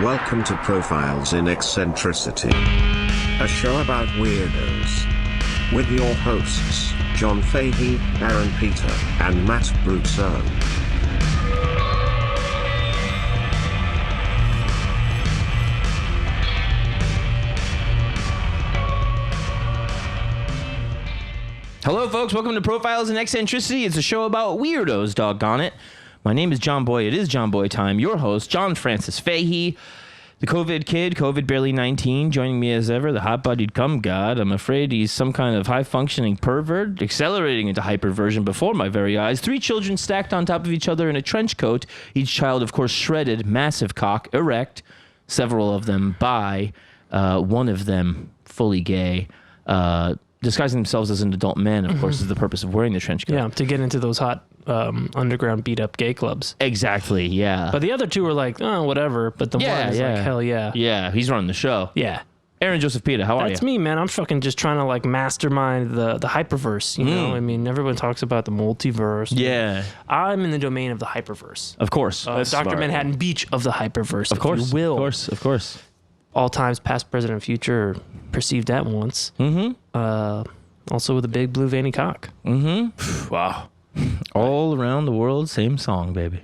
Welcome to Profiles in Eccentricity, a show about weirdos. With your hosts, John Fahey, Aaron Peter, and Matt Brousseau. Hello, folks. Welcome to Profiles in Eccentricity. It's a show about weirdos, doggone it. My name is Johnboy. It is Johnboy time. Your host, John Francis Fahey, the COVID kid, COVID barely 19, joining me as ever, the hot-bodied cum god. I'm afraid he's some kind of high-functioning pervert, accelerating into hyperversion before my very eyes. 3 children stacked on top of each other in a trench coat, each child, of course, shredded, massive cock, erect, several of them bi, one of them fully gay, disguising themselves as an adult man, of course, is the purpose of wearing the trench coat. Yeah, to get into those hot underground beat-up gay clubs. Exactly, yeah. But the other two were like, oh, whatever. But the one is like, hell yeah. Yeah, he's running the show. Yeah. Aaron Joseph Pita, how are you? That's me, man. I'm fucking just trying to like mastermind the hyperverse, you know? I mean, everyone talks about the multiverse. Yeah. I'm in the domain of the hyperverse. Of course. Dr. smart. Manhattan Beach of the hyperverse, Of course. if you will. Of course. All times, past, present, and future, are perceived at once. Mm-hmm. Also with a big blue veiny cock. Mm-hmm. Wow. All around the world, same song, baby.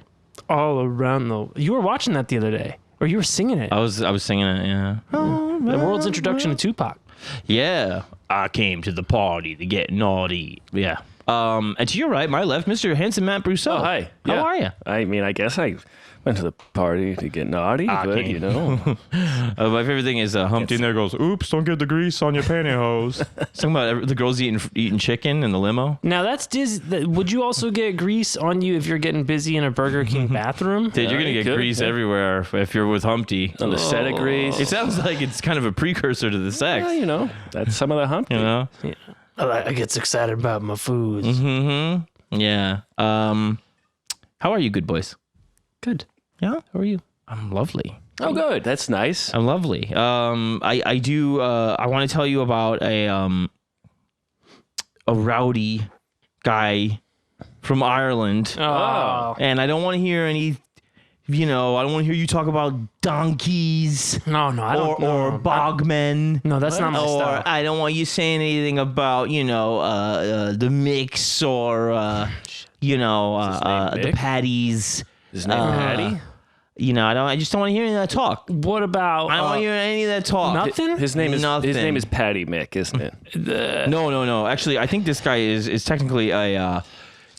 All around the... You were watching that the other day. Or you were singing it. I was singing it, yeah. The world's introduction to Tupac. Yeah. I came to the party to get naughty. Yeah. And to your right, my left, Mr. Handsome Matt Brousseau. Oh, hi. How Yeah. are you? I mean, I guess I went to the party to get naughty, but, came. you know. My favorite thing is Humpty in there goes, oops, don't get the grease on your pantyhose. Talking about the girls eating chicken in the limo. Now that's would you also get grease on you if you're getting busy in a Burger King bathroom? Dude, you're going to you get could, grease yeah. everywhere if you're with Humpty. On the set of grease. It sounds like it's kind of a precursor to the sex. Well, you know, that's some of the hump. You know? Yeah. I get excited about my foods. Mm-hmm. Yeah. How are you, good boys? Good. Yeah? How are you? I'm lovely. Oh, good. That's nice. I'm lovely. I do. I want to tell you about a rowdy guy from Ireland, Oh. and I don't want to hear any. I don't want to hear you talk about donkeys No, I don't or know. bogmen. No, that's not my Or style. I don't want you saying anything about the mix or the Mick? patties. His name Patty? I just don't want to hear any of that talk. What about I don't want to hear any of that talk. nothing? His name Nothing. is Patty Mick, isn't it? No. Actually, I think this guy is technically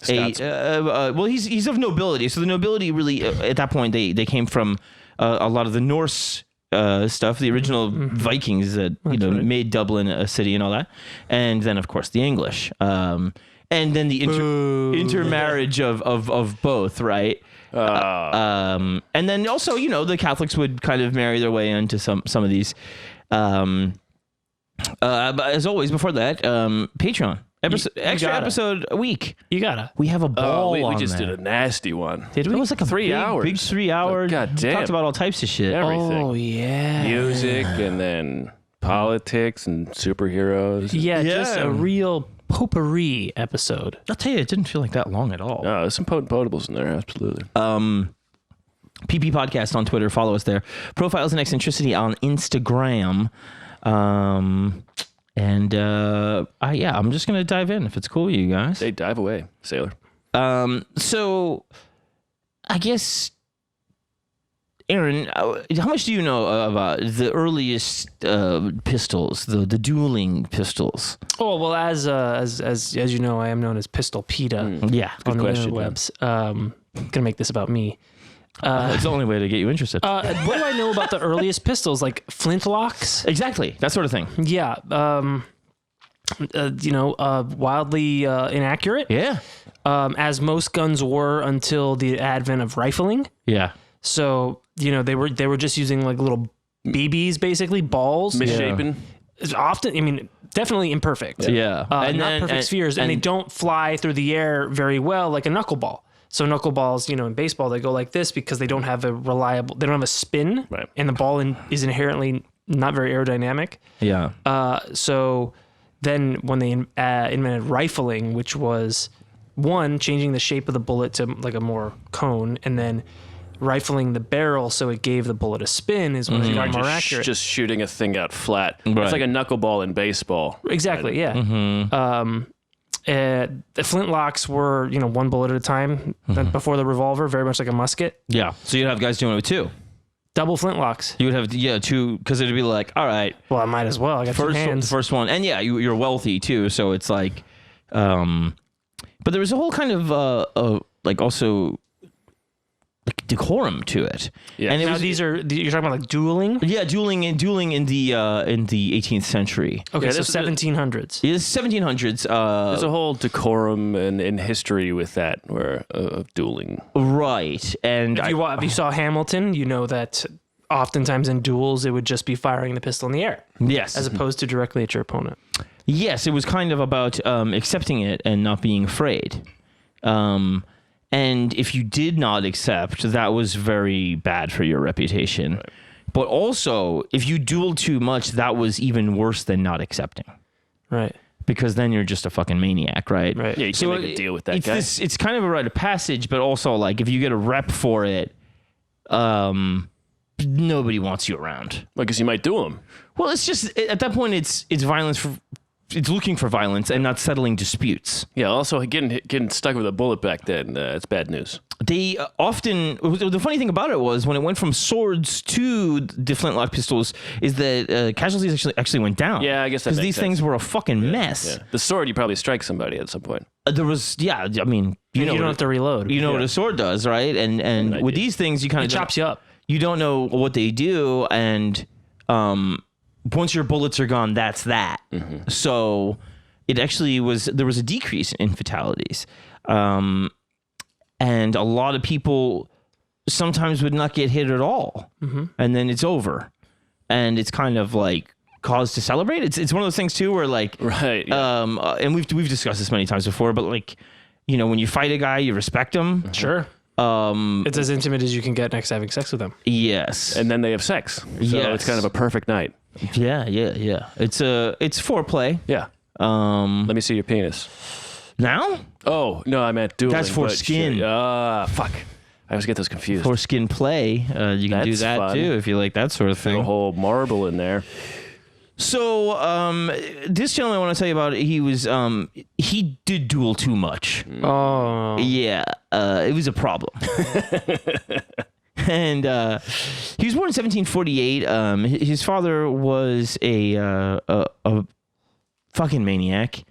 he's of nobility. So the nobility really, at that point, they came from a lot of the Norse stuff, the original Vikings that made Dublin a city and all that, and then of course the English, and then the intermarriage of both, right? And then also, the Catholics would kind of marry their way into some of these. But as always, before that, Patreon. Extra episode a week. You gotta. We have a ball we on just there. did a nasty one. Did we? It was like a 3 big, hours. big 3 hours. God damn. Talked about all types of shit. Everything. Oh, yeah. Music and then politics and superheroes. Yeah, just Yeah. a real potpourri episode. I'll tell you, it didn't feel like that long at all. No, there's some potent potables in there, absolutely. PP Podcast on Twitter. Follow us there. Profiles in Eccentricity on Instagram. I'm just going to dive in if it's cool with you guys. They dive away, sailor. So I guess, Aaron, how much do you know about the earliest pistols, the dueling pistols? Oh well, as you know, I am known as Pistol Pita Yeah. on the question, interwebs. Gonna make this about me. It's the only way to get you interested. What do I know about the earliest pistols, like flintlocks? Exactly. That sort of thing. Yeah. Wildly inaccurate. Yeah. As most guns were until the advent of rifling. Yeah. So they were just using like little BBs, basically balls. Misshapen. It's often, definitely imperfect. Yeah. And not perfect spheres, and they don't fly through the air very well like a knuckleball. So knuckleballs, in baseball, they go like this because they don't have a spin, Right. and the ball is inherently not very aerodynamic. Yeah. So then when they invented rifling, which was one, changing the shape of the bullet to like a more cone, and then rifling the barrel so it gave the bullet a spin is more accurate. Just shooting a thing out flat. Right. It's like a knuckleball in baseball. Exactly, yeah. The flintlocks were, one bullet at a time before the revolver, very much like a musket. Yeah. So you'd have guys doing it with two. Double flintlocks. You would have, two, because it'd be like, all right. Well, I might as well. I got two hands. First one. And yeah, you're wealthy too. So it's like, but there was a whole kind of, also like decorum to it. Yeah. And now you're talking about like dueling? Yeah, dueling in the 18th century. Okay, so 1700s. Yeah, 1700s. There's a whole decorum and history with that, of dueling. Right, and if you saw Hamilton, you know that oftentimes in duels it would just be firing the pistol in the air. Yes, as opposed to directly at your opponent. Yes, it was kind of about accepting it and not being afraid. And if you did not accept, that was very bad for your reputation. Right. But also, if you dueled too much, that was even worse than not accepting. Right. Because then you're just a fucking maniac, right? Right. Yeah, you can't make a deal with that guy. It's kind of a rite of passage, but also, like, if you get a rep for it, nobody wants you around. Well, because you might do them. Well, it's just, at that point, it's violence it's looking for violence and not settling disputes. Yeah, also getting stuck with a bullet back then, it's bad news. They often, the funny thing about it was when it went from swords to the flintlock pistols is that casualties actually went down. Yeah, I guess that because makes these sense. things were a fucking mess. Yeah. The sword, you probably strike somebody at some point. There was, I mean, you don't have to reload. You know what a sword does, right? And with these things, you kind of chops you up. You don't know what they do, and once your bullets are gone, that's that. Mm-hmm. So it actually there was a decrease in fatalities. And a lot of people sometimes would not get hit at all. Mm-hmm. And then it's over. And it's kind of like cause to celebrate. It's one of those things too where like, right. Yeah. And we've discussed this many times before, but like, when you fight a guy, you respect him. Sure. It's as intimate as you can get next to having sex with them. Yes. And then they have sex. So it's kind of a perfect night. Yeah. It's foreplay. Yeah. Let me see your penis. Now? Oh, no, I meant dueling. That's foreskin. Fuck. I always get those confused. Foreskin play. You can do that fun. too if you like that sort of thing. A whole marble in there. So, this gentleman I want to tell you about, he did duel too much. Oh. Yeah. It was a problem. And he was born in 1748. His father was a fucking maniac.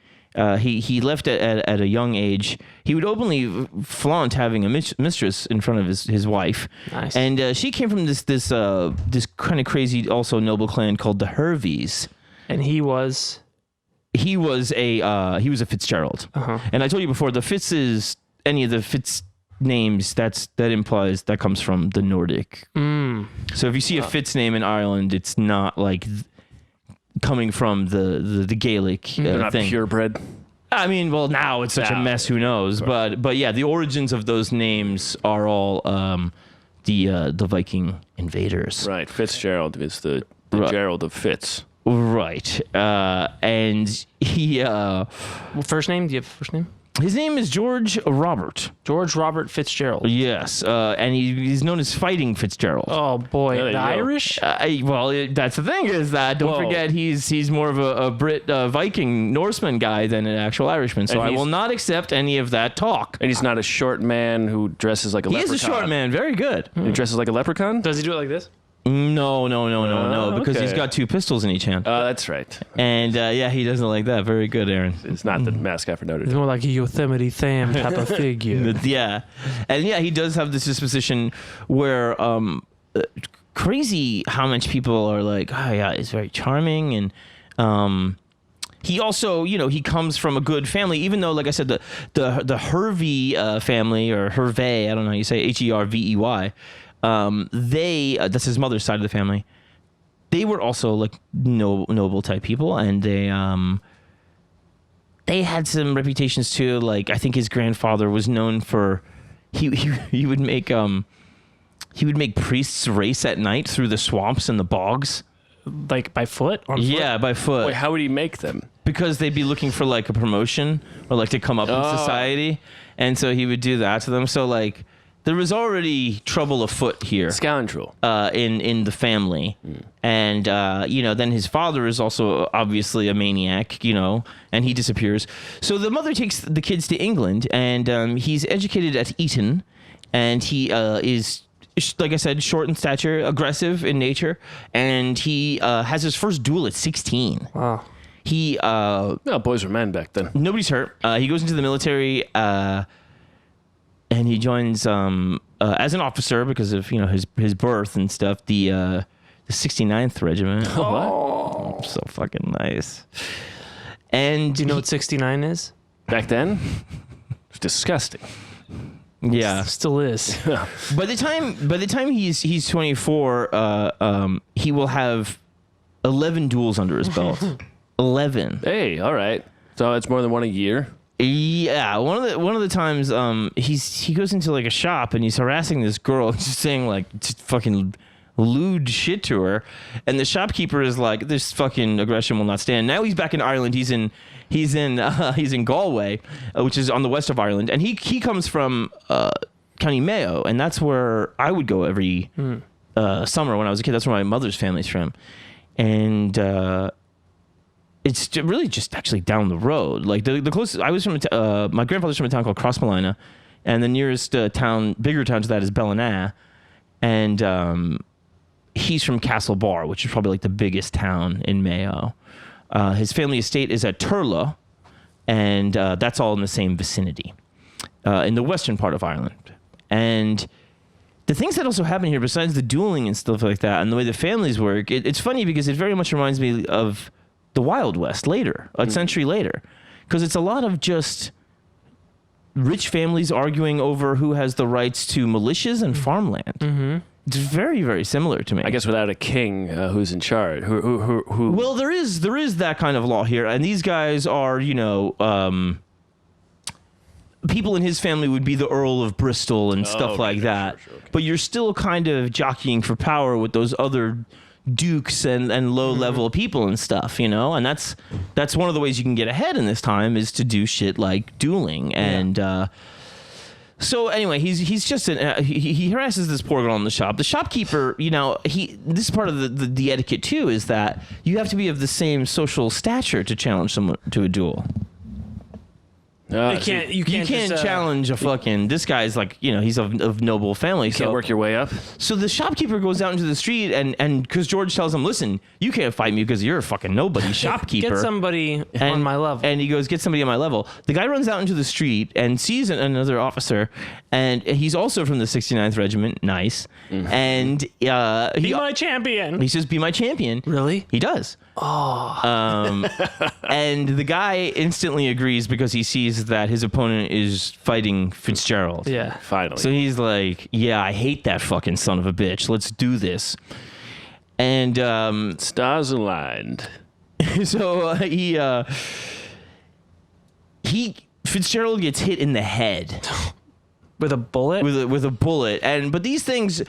He left at a young age. He would openly flaunt having a mistress in front of his wife. Nice. And she came from this kind of crazy, also noble clan called the Herveys. And he was a Fitzgerald. Uh-huh. And I told you before, the Fitzes, any of the Fitz names, that implies that comes from the Nordic. Mm. So if you see a Fitz name in Ireland, it's not like coming from the Gaelic They're not thing. purebred. I mean, well, now it's such a mess. Who knows? But yeah, the origins of those names are all the Viking invaders. Right. Fitzgerald is the Gerald of Fitz. Right. And he. First name? Do you have a first name? His name is George Robert. George Robert Fitzgerald. Yes, and he's known as Fighting Fitzgerald. Oh boy, the Irish? That's the thing is that don't forget he's more of a Brit Viking Norseman guy than an actual Irishman. So I will not accept any of that talk. And he's not a short man who dresses like a leprechaun. He is a short man, very good. He dresses like a leprechaun? Does he do it like this? No, because okay. he's got two pistols in each hand. Oh, that's right. And he doesn't like that. Very good, Aaron. It's not the mascot for Notre It's Dame. more like a Yosemite Sam type of figure. Yeah. And he does have this disposition where crazy how much people are like, oh yeah, he's very charming. And he also, he comes from a good family, even though, like I said, the Hervey family, or Hervey, I don't know how you say, Hervey, that's his mother's side of the family. They were also like noble type people, and they had some reputations too. Like I think his grandfather was known for he would make priests race at night through the swamps and the bogs. Like by foot? On foot? Yeah, by foot. Wait, how would he make them? Because they'd be looking for like a promotion or like to come up in society, and so he would do that to them. So like there was already trouble afoot here. Scoundrel. In the family. And, then his father is also obviously a maniac, and he disappears. So the mother takes the kids to England, and he's educated at Eton, and he is, like I said, short in stature, aggressive in nature, and he has his first duel at 16. Wow. He... boys were men back then. Nobody's hurt. He goes into the military, and he joins as an officer because of his birth and stuff. The 69th Regiment. Oh, So fucking nice. And Do you know what 69 is? back then, it's disgusting. Yeah. Still is. By the time he's 24, he will have 11 duels under his belt. 11. Hey, all right. So it's more than one a year. Yeah, one of the times he goes into like a shop and he's harassing this girl and just saying like fucking lewd shit to her, and the shopkeeper is like, this fucking aggression will not stand. Now he's back in Ireland. He's in Galway, which is on the west of Ireland, and he comes from County Mayo, and that's where I would go every summer when I was a kid. That's where my mother's family's from, and it's really just actually down the road. Like the closest, I was from my grandfather's from a town called Crossmolina, and the nearest bigger town to that is Ballina, and he's from Castlebar, which is probably like the biggest town in Mayo. His family estate is at Turlough, and that's all in the same vicinity, in the western part of Ireland. And the things that also happen here, besides the dueling and stuff like that, and the way the families work, it's funny because it very much reminds me of the Wild West later, a century later, because it's a lot of just rich families arguing over who has the rights to militias and farmland. Mm-hmm. It's very, very similar to me. I guess without a king who's in charge. Who? Well, there is that kind of law here, and these guys are, people in his family would be the Earl of Bristol and stuff like that. Sure, okay. But you're still kind of jockeying for power with those other dukes and low level people and stuff, and that's one of the ways you can get ahead in this time is to do shit like dueling. And so anyway, he's just he harasses this poor girl in the shop. The shopkeeper, this is part of the etiquette too, is that you have to be of the same social stature to challenge someone to a duel. You can't challenge a fucking, this guy's like, he's of noble family. You can't work your way up. So the shopkeeper goes out into the street and because George tells him, listen, you can't fight me because you're a fucking nobody shopkeeper. Get somebody on my level. And he goes, get somebody on my level. The guy runs out into the street and sees another officer, and he's also from the 69th Regiment. Nice. Mm-hmm. And be my champion. He says, be my champion. Really? He does. Oh. And the guy instantly agrees because he sees that his opponent is fighting Fitzgerald. Yeah. Finally. So he's like, yeah, I hate that fucking son of a bitch. Let's do this. And stars aligned. So Fitzgerald gets hit in the head with a bullet. With a bullet. But these things,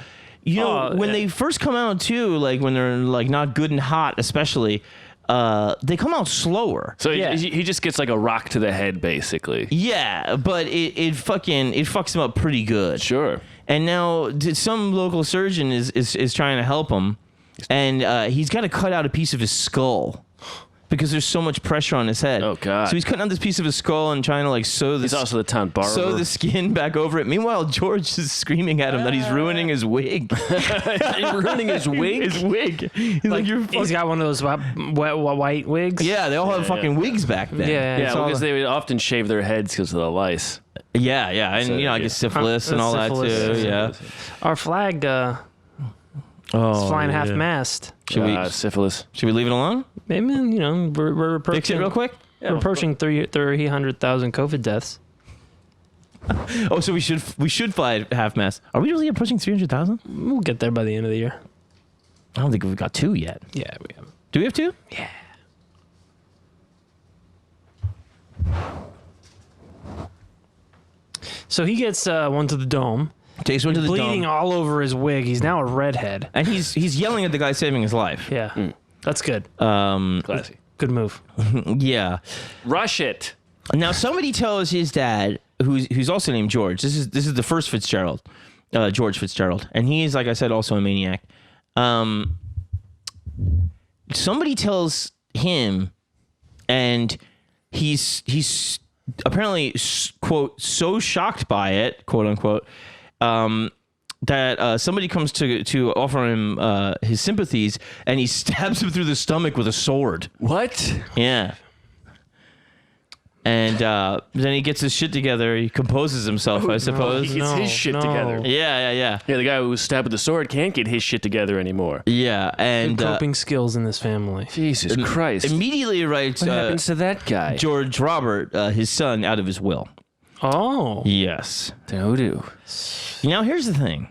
when they first come out too, like when they're like not good and hot, especially, they come out slower. So he just gets like a rock to the head, basically. Yeah, but it fucks him up pretty good. Sure. And now some local surgeon is trying to help him, and he's got to cut out a piece of his skull because there's so much pressure on his head. Oh God! So he's cutting out this piece of his skull and trying to like sew this. He's also the town barber. Sew the skin back over it. Meanwhile, George is screaming at him that he's ruining his wig. Ruining his wig. His wig. He's like he's got one of those white wigs. Yeah, they all have fucking wigs back then. Yeah, because they would often shave their heads because of the lice. Yeah, and So, I guess syphilis and all syphilis, that too. Yeah. Our flag is flying half-mast. Syphilis. Should we leave it alone? Maybe, we're approaching. Fix it real quick. We're approaching 300,000 COVID deaths. Oh, so we should fly at half-mast. Are we really approaching 300,000? We'll get there by the end of the year. I don't think we've got 2 yet. Yeah, we have. Do we have 2? Yeah. So he gets one to the dome. Takes one to the dome. Bleeding all over his wig. He's now a redhead. And he's yelling at the guy saving his life. Yeah. That's good. Classy. Good move. Yeah. Rush it. Now somebody tells his dad who's also named George. This is the first Fitzgerald, George Fitzgerald, and he's, like I said, also a maniac. Somebody tells him, and he's apparently, quote, so shocked by it, quote unquote, that somebody comes to offer him his sympathies, and he stabs him through the stomach with a sword. What? Yeah. And then he gets his shit together. He composes himself, I suppose. He gets his shit together. Yeah. Yeah, the guy who was stabbed with the sword can't get his shit together anymore. Yeah, and Coping skills in this family. Jesus Christ. immediately writes What happens to that guy? George Robert, his son, out of his will. Oh. Yes. Doo-doo. Now here's the thing.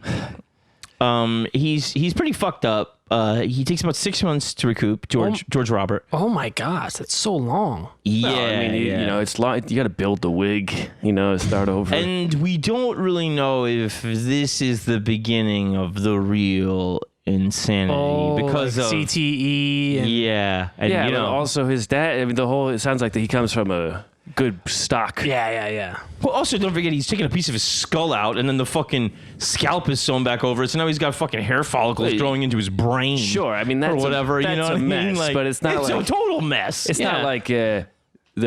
He's pretty fucked up. He takes about 6 months to recoup. George Robert. Oh my gosh, that's so long. Yeah, Well, I mean, you know, it's long. You got to build the wig. You know, start over. and we don't really know if this is the beginning of the real insanity because like of CTE. And yeah, and yeah, you but know, also his dad. I mean, it sounds like that he comes from a good stock. Yeah. well, also don't forget he's taking a piece of his skull out, and then the fucking scalp is sewn back over it. So now he's got fucking hair follicles Wait, growing into his brain. Sure, I mean that's or whatever. that's you know a what I mess, mean? Like, but it's not it's like a total mess. it's not like the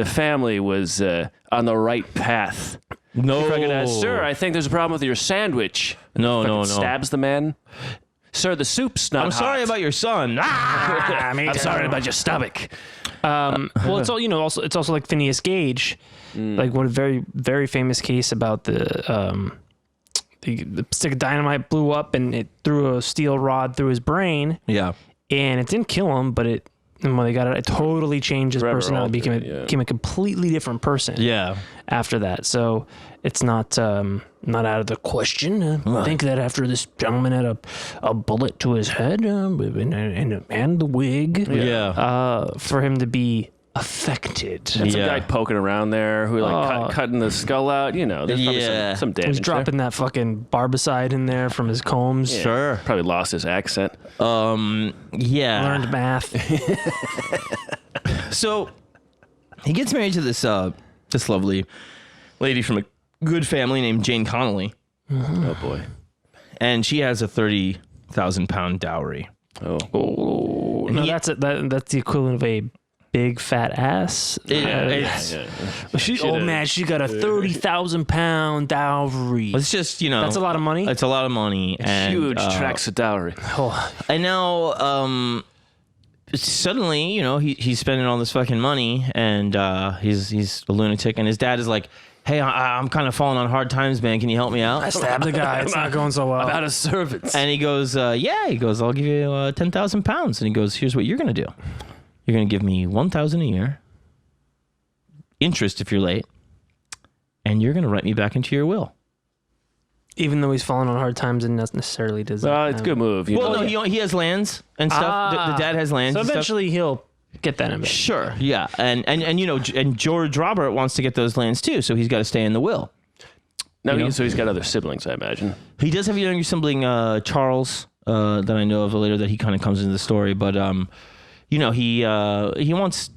family was on the right path. no, Fucking, sir, I think there's a problem with your sandwich. no. Stabs the man. Sir, the soup's not I'm sorry hot. about your son. Ah! I'm sorry about your stomach. Well, it's all it's also like Phineas Gage, like one very very famous case about the stick of dynamite blew up and it threw a steel rod through his brain, Yeah. and it didn't kill him, but and when they got it totally changed his Forever personality, altered, became a completely different person. Yeah. After that, so it's not out of the question. I think that after this gentleman had a bullet to his head and the wig, for him to be affected. And some guy poking around there who cutting the skull out. You know, there's probably some damage. He's dropping that fucking barbicide in there from his combs. there. Sure. Probably lost his accent. Yeah. Learned math. So he gets married to this lovely lady from a good family named Jane Connolly, Oh boy. and she has a 30,000 pound dowry. Oh, no, that's the equivalent of a big fat ass. She got a 30,000 pound dowry. It's just, you know, That's a lot of money. It's a lot of money. And, Huge tracts of dowry. And now, suddenly, you know, he's spending all this fucking money, and he's a lunatic, and his dad is like, hey, I'm kind of falling on hard times, man. Can you help me out? I stabbed the guy. It's not going so well. I'm out of servants. And he goes, yeah. He goes, I'll give you 10,000 pounds. And he goes, here's what you're going to do. You're going to give me 1,000 a year, interest if you're late, and you're going to write me back into your will. Even though he's falling on hard times and not necessarily does. It's a good move. You Well, know? no, he has lands and stuff. The dad has lands. So and stuff. eventually he'll get that in. Sure, yeah, and you know, and George Robert wants to get those lands too, so he's got to stay in the will. No, so he's got other siblings, I imagine. He does have a younger sibling, Charles, that I know of later that he kind of comes into the story, but you know, he wants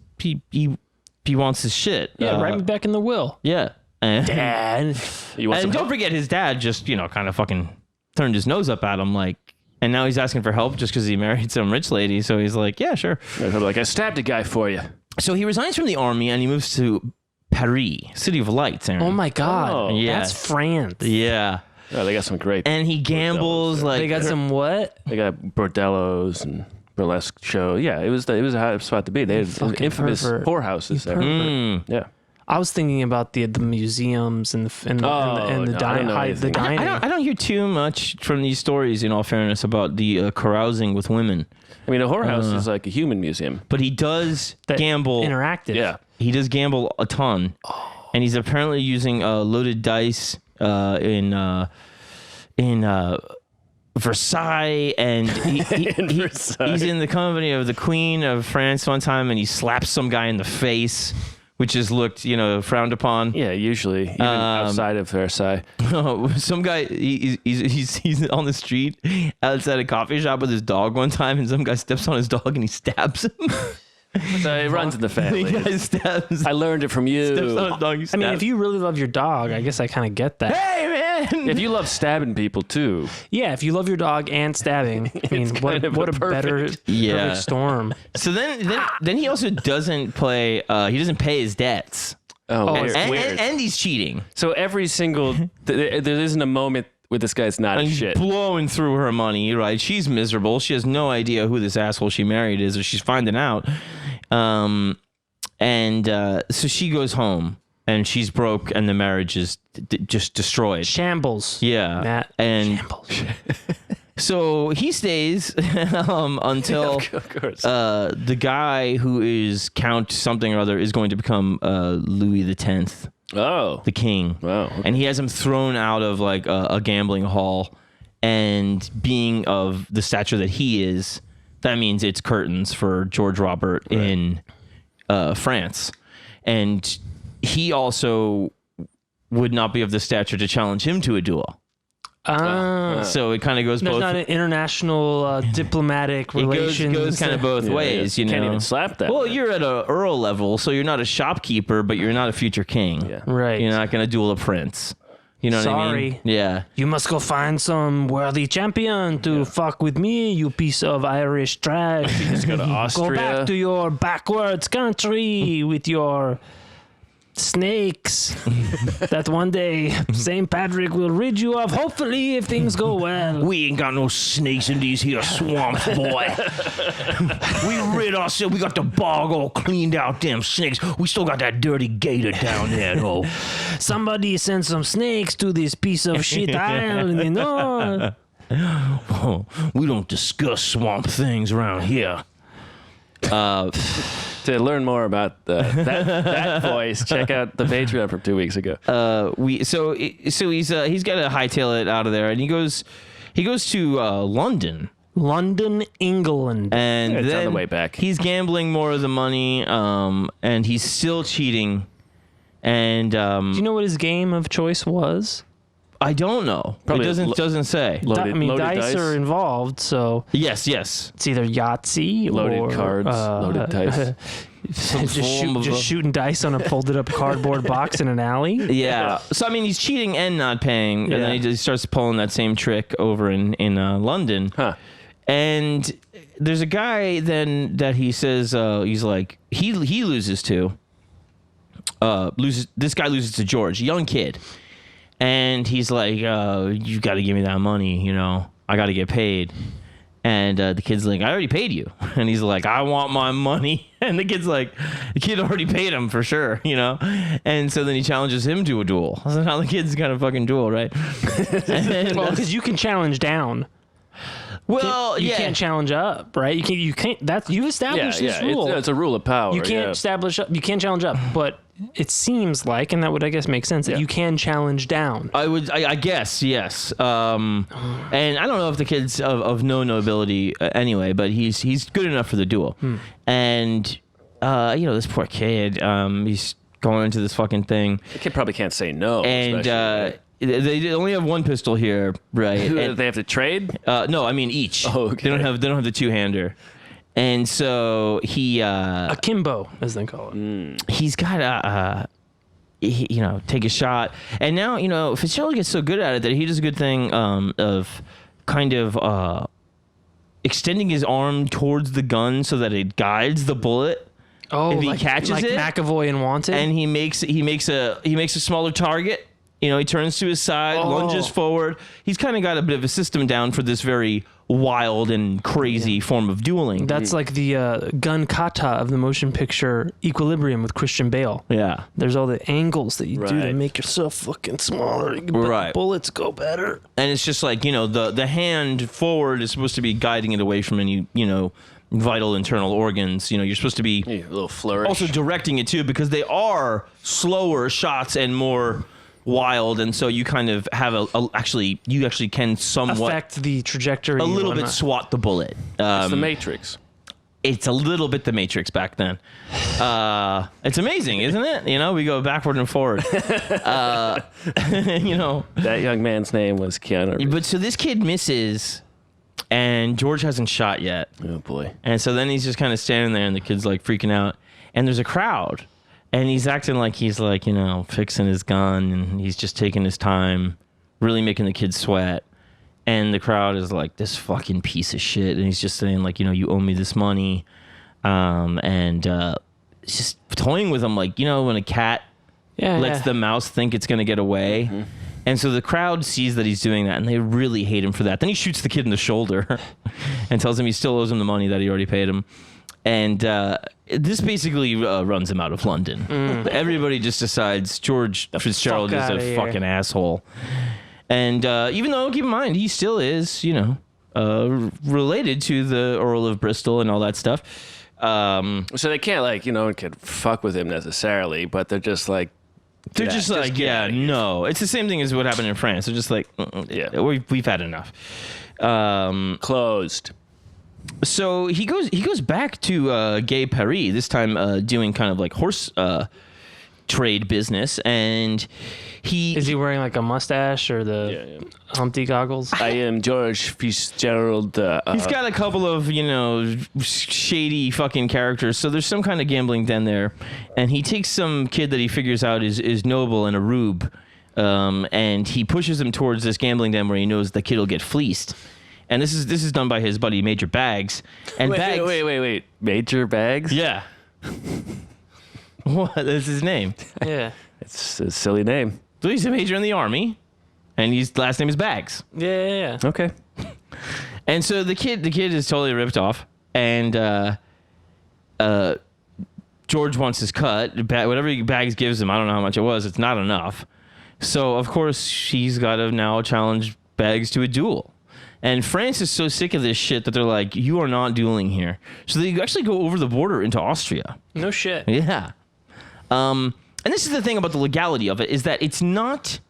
his shit. Yeah, write me back in the will. Yeah, and Dad. and don't forget his dad just, you know, kind of fucking turned his nose up at him, like. And now he's asking for help just because he married some rich lady. So he's like, yeah, sure. Like, I stabbed a guy for you. So he resigns from the army and he moves to Paris, City of Lights, Aaron. Oh my God. Oh. Yeah. That's France. Yeah. Oh, they got some great. And he gambles like... They got some what? They got bordellos and burlesque show. Yeah, it was a hot spot to be. They had Fucking infamous pervert. whorehouses there. Mm. Yeah. I was thinking about the museums and the dining. I don't hear too much from these stories, in all fairness, about the carousing with women. I mean, a whorehouse is like a human museum. But he does gamble. Interactive. Yeah. He does gamble a ton. And he's apparently using loaded dice in Versailles, and he's in the company of the Queen of France one time, and he slaps some guy in the face, which is looked, you know, frowned upon. Yeah, usually even outside of Versailles. Some guy, he's on the street outside a coffee shop with his dog one time, and some guy steps on his dog and he stabs him. So it runs in the family. The guy stabs. I learned it from you. Steps on a dog, you I mean, stab. if you really love your dog, I guess I kind of get that. Hey man! If you love stabbing people too, Yeah, if you love your dog and stabbing, I mean, kind of what a a better Yeah. perfect storm. So then he also doesn't play. He doesn't pay his debts. oh, Oh, weird. it's weird. And he's cheating. So every single there isn't a moment where this guy's not And he's shit. blowing through her money, right? She's miserable. She has no idea who this asshole she married is, or she's finding out. So she goes home, and she's broke, and the marriage is just destroyed. Shambles. Yeah, Matt. and Shambles. so he stays until Of course. the guy who is Count something or other is going to become Louis X, Oh. the king. Wow. Okay. And he has him thrown out of like a gambling hall, and being of the stature that he is, that means it's curtains for George Robert in France. And he also would not be of the stature to challenge him to a duel. So it kind of goes There's both. not an international diplomatic It relations. goes kind of both ways, you know. Can't even slap that. Well, man. you're at a earl level, so you're not a shopkeeper, but you're not a future king. Yeah. Right. You're not going to duel a prince. You know what I mean? Sorry. Yeah. You must go find some worthy champion to fuck with me, you piece of Irish trash. Just go to Go Austria. back to your backwards country with your snakes that one day St. Patrick will rid you of, hopefully, if things go well. We ain't got no snakes in these here swamps, boy. We rid ourselves. We got the bog all cleaned out, damn snakes. We still got that dirty gator down there, though. Somebody send some snakes to this piece of shit island, you know? Oh, we don't discuss swamp things around here. To learn more about that voice, check out the Patreon from 2 weeks ago. He's got to hightail it out of there, and he goes to London. London, England. And It's on then the way back. he's gambling more of the money, and he's still cheating. And Do you know what his game of choice was? I don't know. Probably It doesn't say. Loaded- loaded dice are involved, so Yes. it's either Yahtzee Loaded or cards, loaded dice. just shooting dice on a folded up cardboard box in an alley. Yeah. So I mean, he's cheating and not paying, and then he just starts pulling that same trick over in London. Huh. And there's a guy then that he says he's like he loses to. This guy loses to George, a young kid. And he's like, you got to give me that money, you know. I got to get paid. And the kid's like, I already paid you. And he's like, I want my money. And the kid's like, the kid already paid him for sure, you know. And so then he challenges him to a duel. That's how the kid's got a fucking duel, right? Well, because you can challenge down. Well, You yeah. can't challenge up, right? You can't. That's you've established this rule. It's a rule of power. You can't establish up. You can't challenge up, but it seems like, and that would, I guess, make sense that you can challenge down. I guess, yes. And I don't know if the kid's of no nobility anyway, but he's good enough for the duel. And, this poor kid, he's going into this fucking thing. The kid probably can't say no. And they only have one pistol here, right? And, they have to trade? no, I mean each. Oh, okay. They don't have the two-hander. And so he... Akimbo, as they call it. he's got to, take a shot. And now, Fitzgerald gets so good at it that he does a good thing of kind of extending his arm towards the gun so that it guides the bullet. Oh, If he catches like it, McAvoy and Wanted. and he makes a smaller target. He turns to his side, lunges forward. He's kind of got a bit of a system down for this very wild and crazy form of dueling. That's like the gun kata of the motion picture Equilibrium with Christian Bale. Yeah. There's all the angles that you do to Right. make yourself fucking smaller. But Right. bullets go better. And it's just like, the hand forward is supposed to be guiding it away from any, vital internal organs. You're supposed to be A little flourish. also directing it too, because they are slower shots and more wild, and so you kind of have you actually can somewhat Affect the trajectory. a little and bit swat the bullet. it's the Matrix. It's a little bit the Matrix back then. It's amazing, isn't it? We go backward and forward. That young man's name was Keanu Reeves. But so this kid misses, and George hasn't shot yet. Oh boy. And so then he's just kind of standing there, and the kid's like freaking out. And there's a crowd, and he's acting like he's like, you know, fixing his gun, and he's just taking his time, really making the kid sweat. And the crowd is like, this fucking piece of shit. And he's just saying, like, you know, you owe me this money. And just toying with him, like, you know, when a cat lets the mouse think it's going to get away. Mm-hmm. And so the crowd sees that he's doing that, and they really hate him for that. Then he shoots the kid in the shoulder and tells him he still owes him the money that he already paid him. And this basically runs him out of London. Everybody just decides George Fitzgerald is a fucking asshole. And even though, keep in mind, he still is, you know, related to the Earl of Bristol and all that stuff. So they can't, like, you know, could fuck with him necessarily, but they're just like, they're just like, yeah, no. It's the same thing as what happened in France. They're just like, yeah, we've had enough. Closed. So he goes back to Gay Paris, this time doing kind of like horse trade business, and is he wearing like a mustache or the Humpty goggles? I am George Fitzgerald. He's got a couple of, you know, shady fucking characters. So there's some kind of gambling den there, and he takes some kid that he figures out is noble and a rube, and he pushes him towards this gambling den where he knows the kid will get fleeced. And this is done by his buddy Major Baggs. And wait. Major Baggs? Yeah. What is his name? Yeah. It's a silly name. So he's a major in the army, and his last name is Baggs. Yeah. Okay. And so the kid is totally ripped off, and George wants his cut. Whatever Baggs gives him, I don't know how much it was. It's not enough. So of course he's got to now challenge Baggs to a duel. And France is so sick of this shit that they're like, you are not dueling here. So they actually go over the border into Austria. No shit. Yeah. And this is the thing about the legality of it, is that it's not,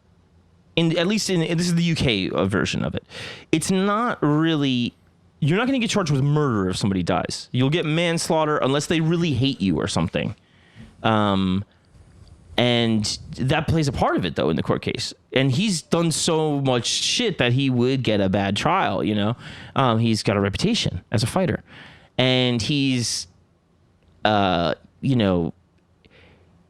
this is the UK version of it. It's not really, you're not going to get charged with murder if somebody dies. You'll get manslaughter unless they really hate you or something. And that plays a part of it, though, in the court case. And he's done so much shit that he would get a bad trial, you know? He's got a reputation as a fighter. And he's, you know,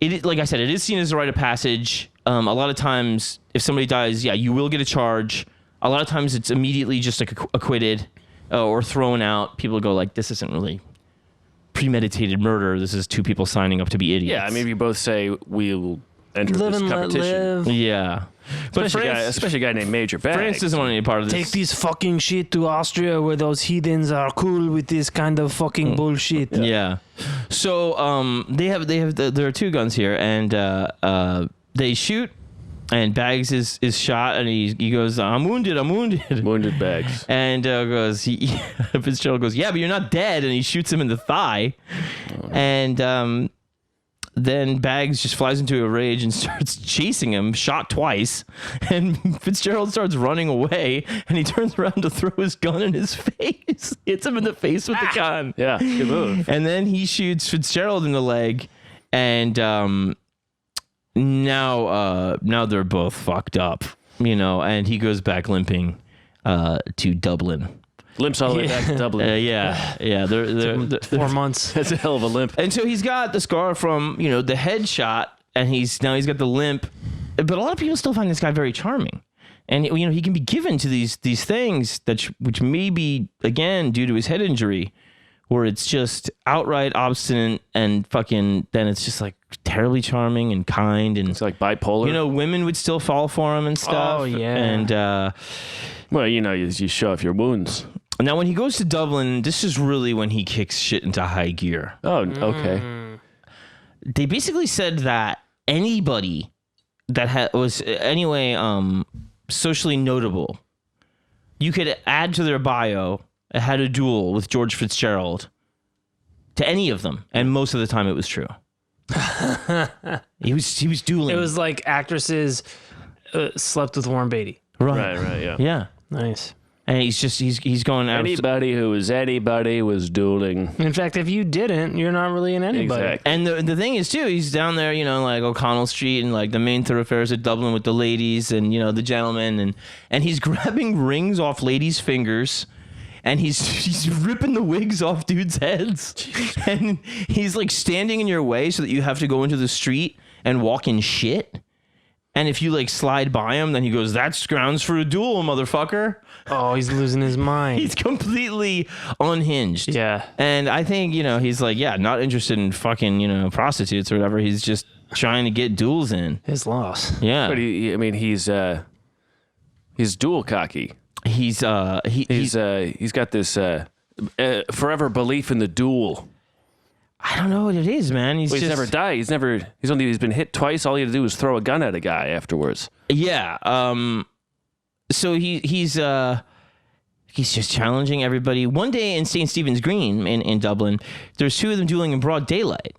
like I said, it is seen as a rite of passage. A lot of times, if somebody dies, you will get a charge. A lot of times, it's immediately just like acquitted or thrown out. People go like, this isn't really premeditated murder. This is two people signing up to be idiots. Yeah, I mean, if you both say we'll enter live this and competition. live. Yeah. But especially a guy named Major Baggs. France doesn't want any part of this. Take this fucking shit to Austria where those heathens are cool with this kind of fucking bullshit. Yeah. So there are two guns here, and they shoot, and Baggs is shot, and he goes, I'm wounded. Wounded Baggs. And Fitzgerald goes, yeah, but you're not dead, and he shoots him in the thigh. And then Baggs just flies into a rage and starts chasing him, shot twice. And Fitzgerald starts running away, and he turns around to throw his gun in his face. Hits him in the face with the gun. Yeah, good move. And then he shoots Fitzgerald in the leg, and now they're both fucked up, you know, and he goes back limping to Dublin. Limps all the way back to Dublin. Yeah. They're 4 months. That's a hell of a limp. And so he's got the scar from, you know, the headshot, and he's got the limp. But a lot of people still find this guy very charming. And, you know, he can be given to these things which may be, again, due to his head injury, where it's just outright obstinate and fucking, then it's just like terribly charming and kind. And it's like bipolar. You know, women would still fall for him and stuff. Oh, yeah. And, well, you know, you show off your wounds. Now, when he goes to Dublin, this is really when he kicks shit into high gear. Oh, okay. They basically said that anybody that was anyway socially notable, you could add to their bio, had a duel with George Fitzgerald, to any of them, and most of the time it was true. He was dueling. It was like actresses slept with Warren Beatty. Right, yeah. Yeah. Nice. And he's going out. Anybody was dueling. In fact, if you didn't, you're not really an anybody. Exactly. And the thing is, too, he's down there, you know, like O'Connell Street and like the main thoroughfares of Dublin with the ladies and, you know, the gentlemen. And he's grabbing rings off ladies' fingers. and he's ripping the wigs off dudes' heads, and he's like standing in your way so that you have to go into the street and walk in shit. And if you like slide by him, then he goes, "That's grounds for a duel, motherfucker." Oh, he's losing his mind. He's completely unhinged. Yeah. And I think, he's like, not interested in fucking, prostitutes or whatever. He's just trying to get duels in. His loss. Yeah. But he's dual cocky. He's got this forever belief in the duel. I don't know what it is, man. He's never died. He's been hit twice. All he had to do was throw a gun at a guy afterwards. Yeah. So he's just challenging everybody. One day in St. Stephen's Green in Dublin, there's two of them dueling in broad daylight,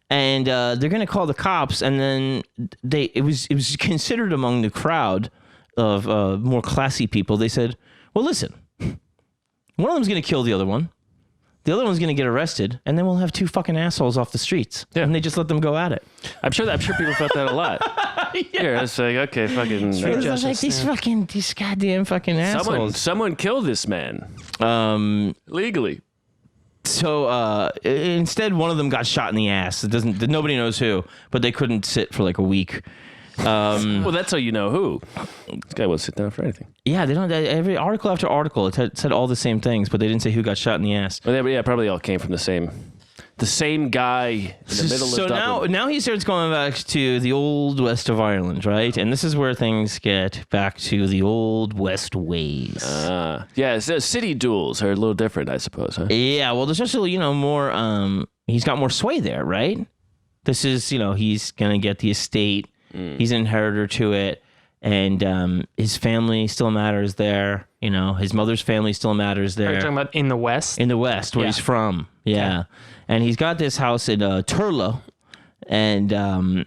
and they're gonna call the cops. And then it was considered among the crowd of more classy people. They said, "Well, listen, one of them's gonna kill the other one. The other one's going to get arrested, and then we'll have two fucking assholes off the streets." Yeah. And they just let them go at it. I'm sure people felt that a lot. Yeah, it's like, okay, fucking... It's like these goddamn fucking assholes. Someone killed this man. Legally. So instead, one of them got shot in the ass. Nobody knows who, but they couldn't sit for like a week. Well, that's how you know who. This guy won't sit down for anything. Yeah, they don't. Every article after article, it said all the same things, but they didn't say who got shot in the ass. Well, yeah, probably all came from the same guy in the middle of Dublin. So now he starts going back to the old west of Ireland, right? And this is where things get back to the old west ways. Yeah, so city duels are a little different, I suppose, huh? Yeah, well, there's also more. He's got more sway there, right? This is he's gonna get the estate. He's an inheritor to it, and his family still matters there. His mother's family still matters there. Are you talking about in the West? In the West, where he's from. Yeah. And he's got this house in Turlough, and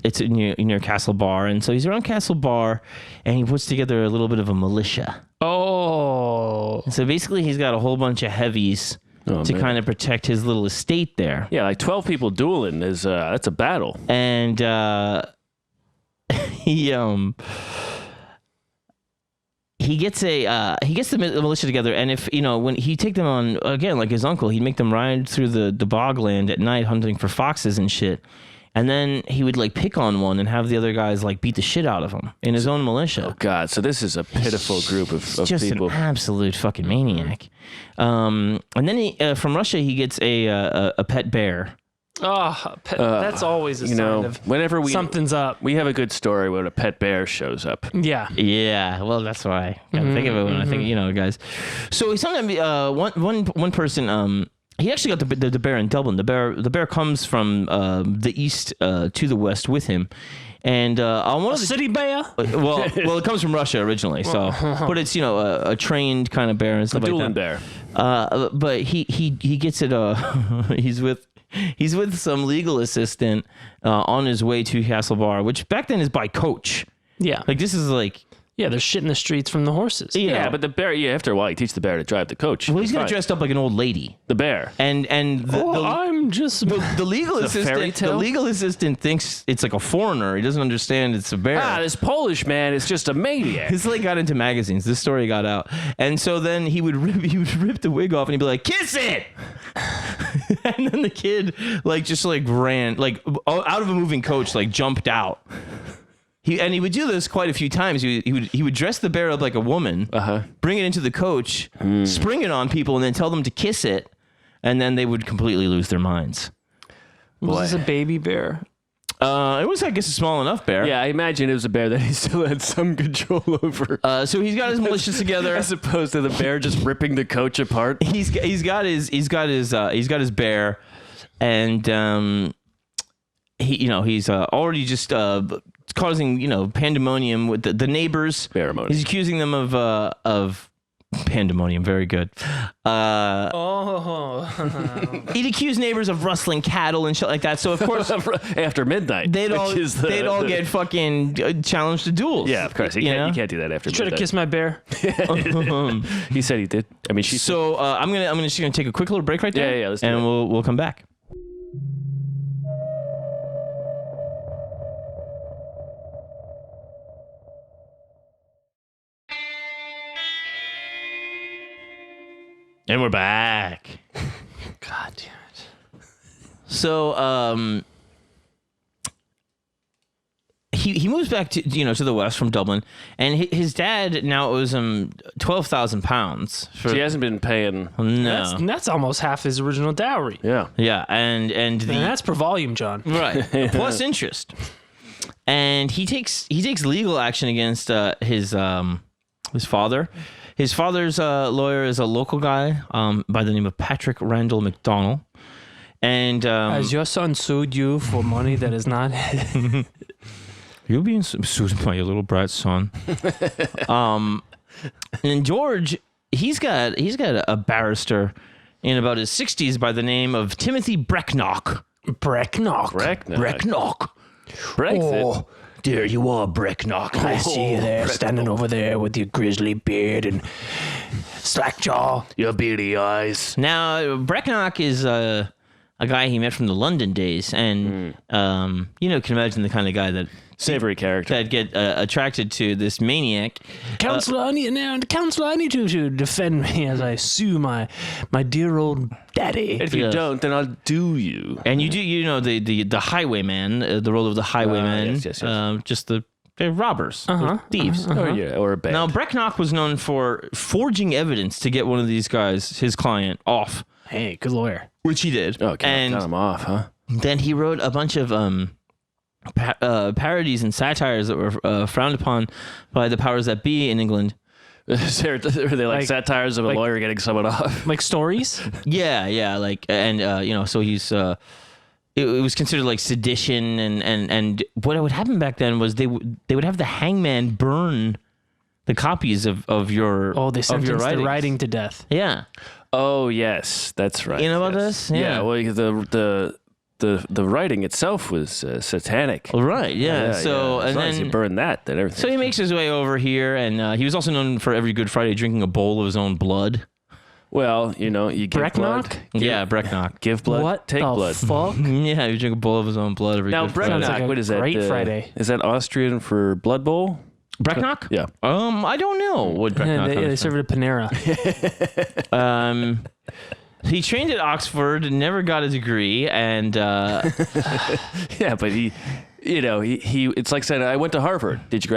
it's near Castle Bar. And so he's around Castle Bar, and he puts together a little bit of a militia. Oh. And so basically, he's got a whole bunch of heavies to kind of protect his little estate there. Yeah, like 12 people dueling that's a battle. And he gets the militia together, and if when he take them on again, like his uncle, he'd make them ride through the bogland at night hunting for foxes and shit, and then he would like pick on one and have the other guys like beat the shit out of him in his own militia. Oh God! So this is a pitiful group of just people. An absolute fucking maniac. And then he from Russia he gets a pet bear. Oh, that's always a sign of whenever something's up. We have a good story when a pet bear shows up. Yeah. Yeah. Well, that's why I think of it when I think, guys. So sometimes one person, he actually got the bear in Dublin. The bear comes from the east to the west with him. And on one of the city bear. Well, it comes from Russia originally. So, but it's a trained kind of bear and stuff like that. Dueling bear. But he gets it. He's with some legal assistant on his way to Castle Bar, which back then is by coach. Yeah. Like this is like... Yeah, they're shitting the streets from the horses. Yeah, but the bear, after a while, you teach the bear to drive the coach. Well, he's dressed up like an old lady. The bear. And I'm just... The legal assistant... The legal assistant thinks it's like a foreigner. He doesn't understand it's a bear. This Polish man is just a maniac. This like got into magazines. This story got out. And so then he would rip the wig off and he'd be like, "Kiss it!" And then the kid just ran out of a moving coach, jumped out. He would do this quite a few times. He would dress the bear up like a woman, bring it into the coach, spring it on people, and then tell them to kiss it, and then they would completely lose their minds. Was this a baby bear? It was, I guess, a small enough bear. Yeah, I imagine it was a bear that he still had some control over. So he's got his militia together, as opposed to the bear just ripping the coach apart. He's got his bear, and he's already just causing pandemonium with the neighbors. Pheromone. He's accusing them of pandemonium. Very good. He'd accuse neighbors of rustling cattle and shit like that. So of course, after midnight, they'd all get fucking challenged to duels. Yeah, of course. You can't do that after midnight. Try to kiss my bear. He said he did. I mean, so I'm just gonna take a quick little break right there. Yeah. Let's do and it. we'll come back. And we're back. God damn it. So, he moves back to to the west from Dublin, and his dad now owes him 12,000 pounds. So he hasn't been paying. No, That's almost half his original dowry. Yeah. yeah, and That's per volume, John. right plus interest, and he takes legal action against his father. His father's lawyer is a local guy by the name of Patrick Randall McDonnell. And Has your son sued you for money that is not his? you're being sued by your little brat son. And George, he's got a barrister in about his 60s by the name of Timothy Brecknock. Brecknock. Brecknock. Brexit. Oh, There you are, Brecknock. I see you there, standing over there with your grizzly beard and slack jaw. Your beady eyes. Now, Brecknock is a guy he met from the London days, and can imagine the kind of guy that Savory character. that get attracted to this maniac. Counselor, I need you to defend me as I sue my dear old daddy. If you Yes. don't, then I'll do you. And you do, the highwayman, the role of the highwayman, yes. just they're robbers, they're thieves. Or a band. Now, Brecknock was known for forging evidence to get one of these guys, his client, off, Hey, good lawyer. which he did. got him off, huh? Then he wrote a bunch of parodies and satires that were frowned upon by the powers that be in England. Are they like satires of a lawyer getting someone off? Like stories? Yeah, so he's it was considered like sedition, and what would happen back then was they would have the hangman burn the copies of your They sentenced the writing to death. Yeah. Oh yes, that's right. You know about yes. this? Yeah. Well, the writing itself was satanic. Right, yeah. So as and long as then you burn that, then everything. so he makes his way over here, and he was also known for every Good Friday drinking a bowl of his own blood. Well, you give Brecknock? blood. Yeah, Brecknock. Give blood. What Take the blood. fuck? Yeah, he drink a bowl of his own blood every Now, Good Friday. Sounds like Brecknock, a what is that? great Friday. Is that Austrian for Blood Bowl? Brecknock? Yeah. I don't know what Brecknock They comes serve it at Panera. He trained at Oxford, never got a degree, and Yeah, but he it's like saying I went to Harvard. Did you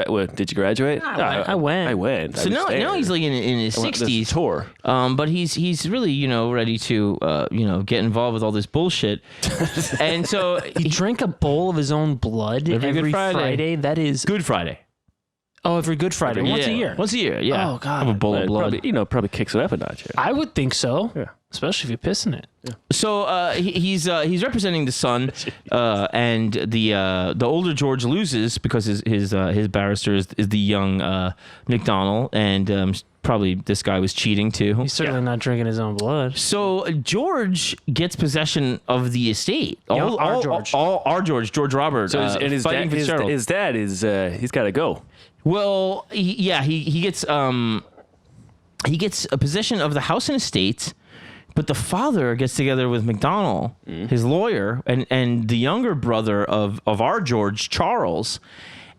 graduate? I went. I went. so now he's like in his I went to this 60s. tour. But he's really ready to get involved with all this bullshit, and so He drank a bowl of his own blood Every every Good Friday. That is Good Friday. every Good Friday, once a year. Once a year, yeah. Oh, God. Have a bowl of blood. Probably kicks it up a notch. I would think so. Yeah. Especially if you piss in it. So he's representing the son, and the older George loses because his barrister is the young McDonnell, and probably this guy was cheating too. He's certainly not drinking his own blood. So George gets possession of the estate. George Robert. So his dad is he's got to go. Well, he gets a possession of the house and estate, but the father gets together with McDonnell, his lawyer, and the younger brother of our George, Charles,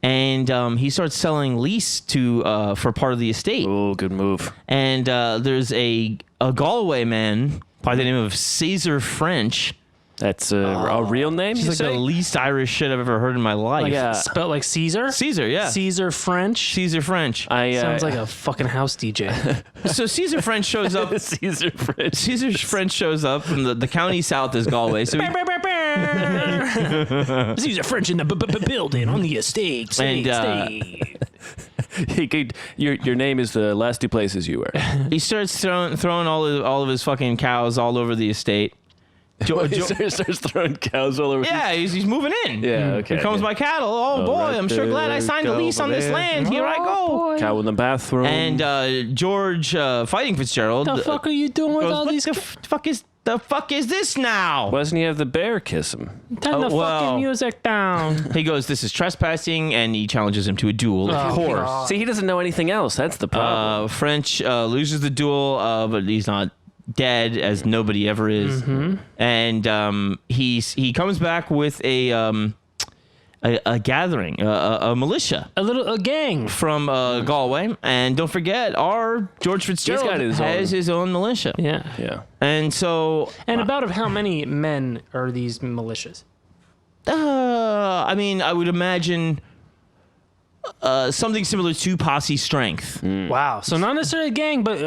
and he starts selling lease for part of the estate. Oh, good move. And there's a Galway man by the name of Caesar French. That's a real name. He's You like say? the least Irish shit I've ever heard in my life. Spelled like Caesar? Caesar, yeah. Caesar French? Caesar French. Sounds like a fucking house DJ. So Caesar French shows up. Caesar French. Caesar French shows up from the county south is Galway. So Caesar French in the building on the estate. Your name is the last two places you were. he starts throwing all of his fucking cows all over the estate. He starts throwing cows all over. Yeah, he's moving in. Yeah, okay. Here comes my cattle. Oh boy, right I'm sure glad I signed a there, lease on this over land. there. Here I go. Cow in the bathroom. And George fighting Fitzgerald. The fuck are you doing with goes, all what these? the fuck is this now? Why doesn't he have the bear kiss him? Turn the fucking music down. He goes, this is trespassing, and he challenges him to a duel. Of course. See, he doesn't know anything else. That's the problem. French loses the duel, but he's not dead, as nobody ever is. And he comes back with a a gathering, a militia. A gang. From Galway. And don't forget, our George Fitzgerald has his own militia. Yeah. And so... And about how many men are these militias? I mean, I would imagine something similar to posse strength. Wow. So not necessarily a gang, but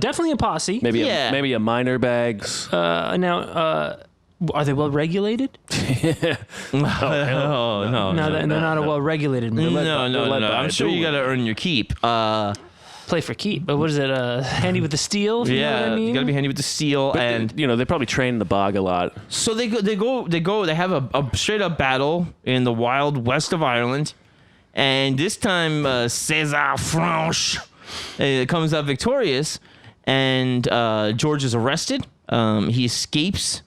definitely a posse. Maybe a minor bags. Now, are they well regulated? No. No, they're not a well regulated. No. I'm sure you got to earn your keep. Play for keep, but what is it? Handy with the steel? If you know what I mean? You got to be handy with the steel, But and they probably train in the bog a lot. so they have a straight up battle in the wild west of Ireland, and this time César Franche comes out victorious, and George is arrested. He escapes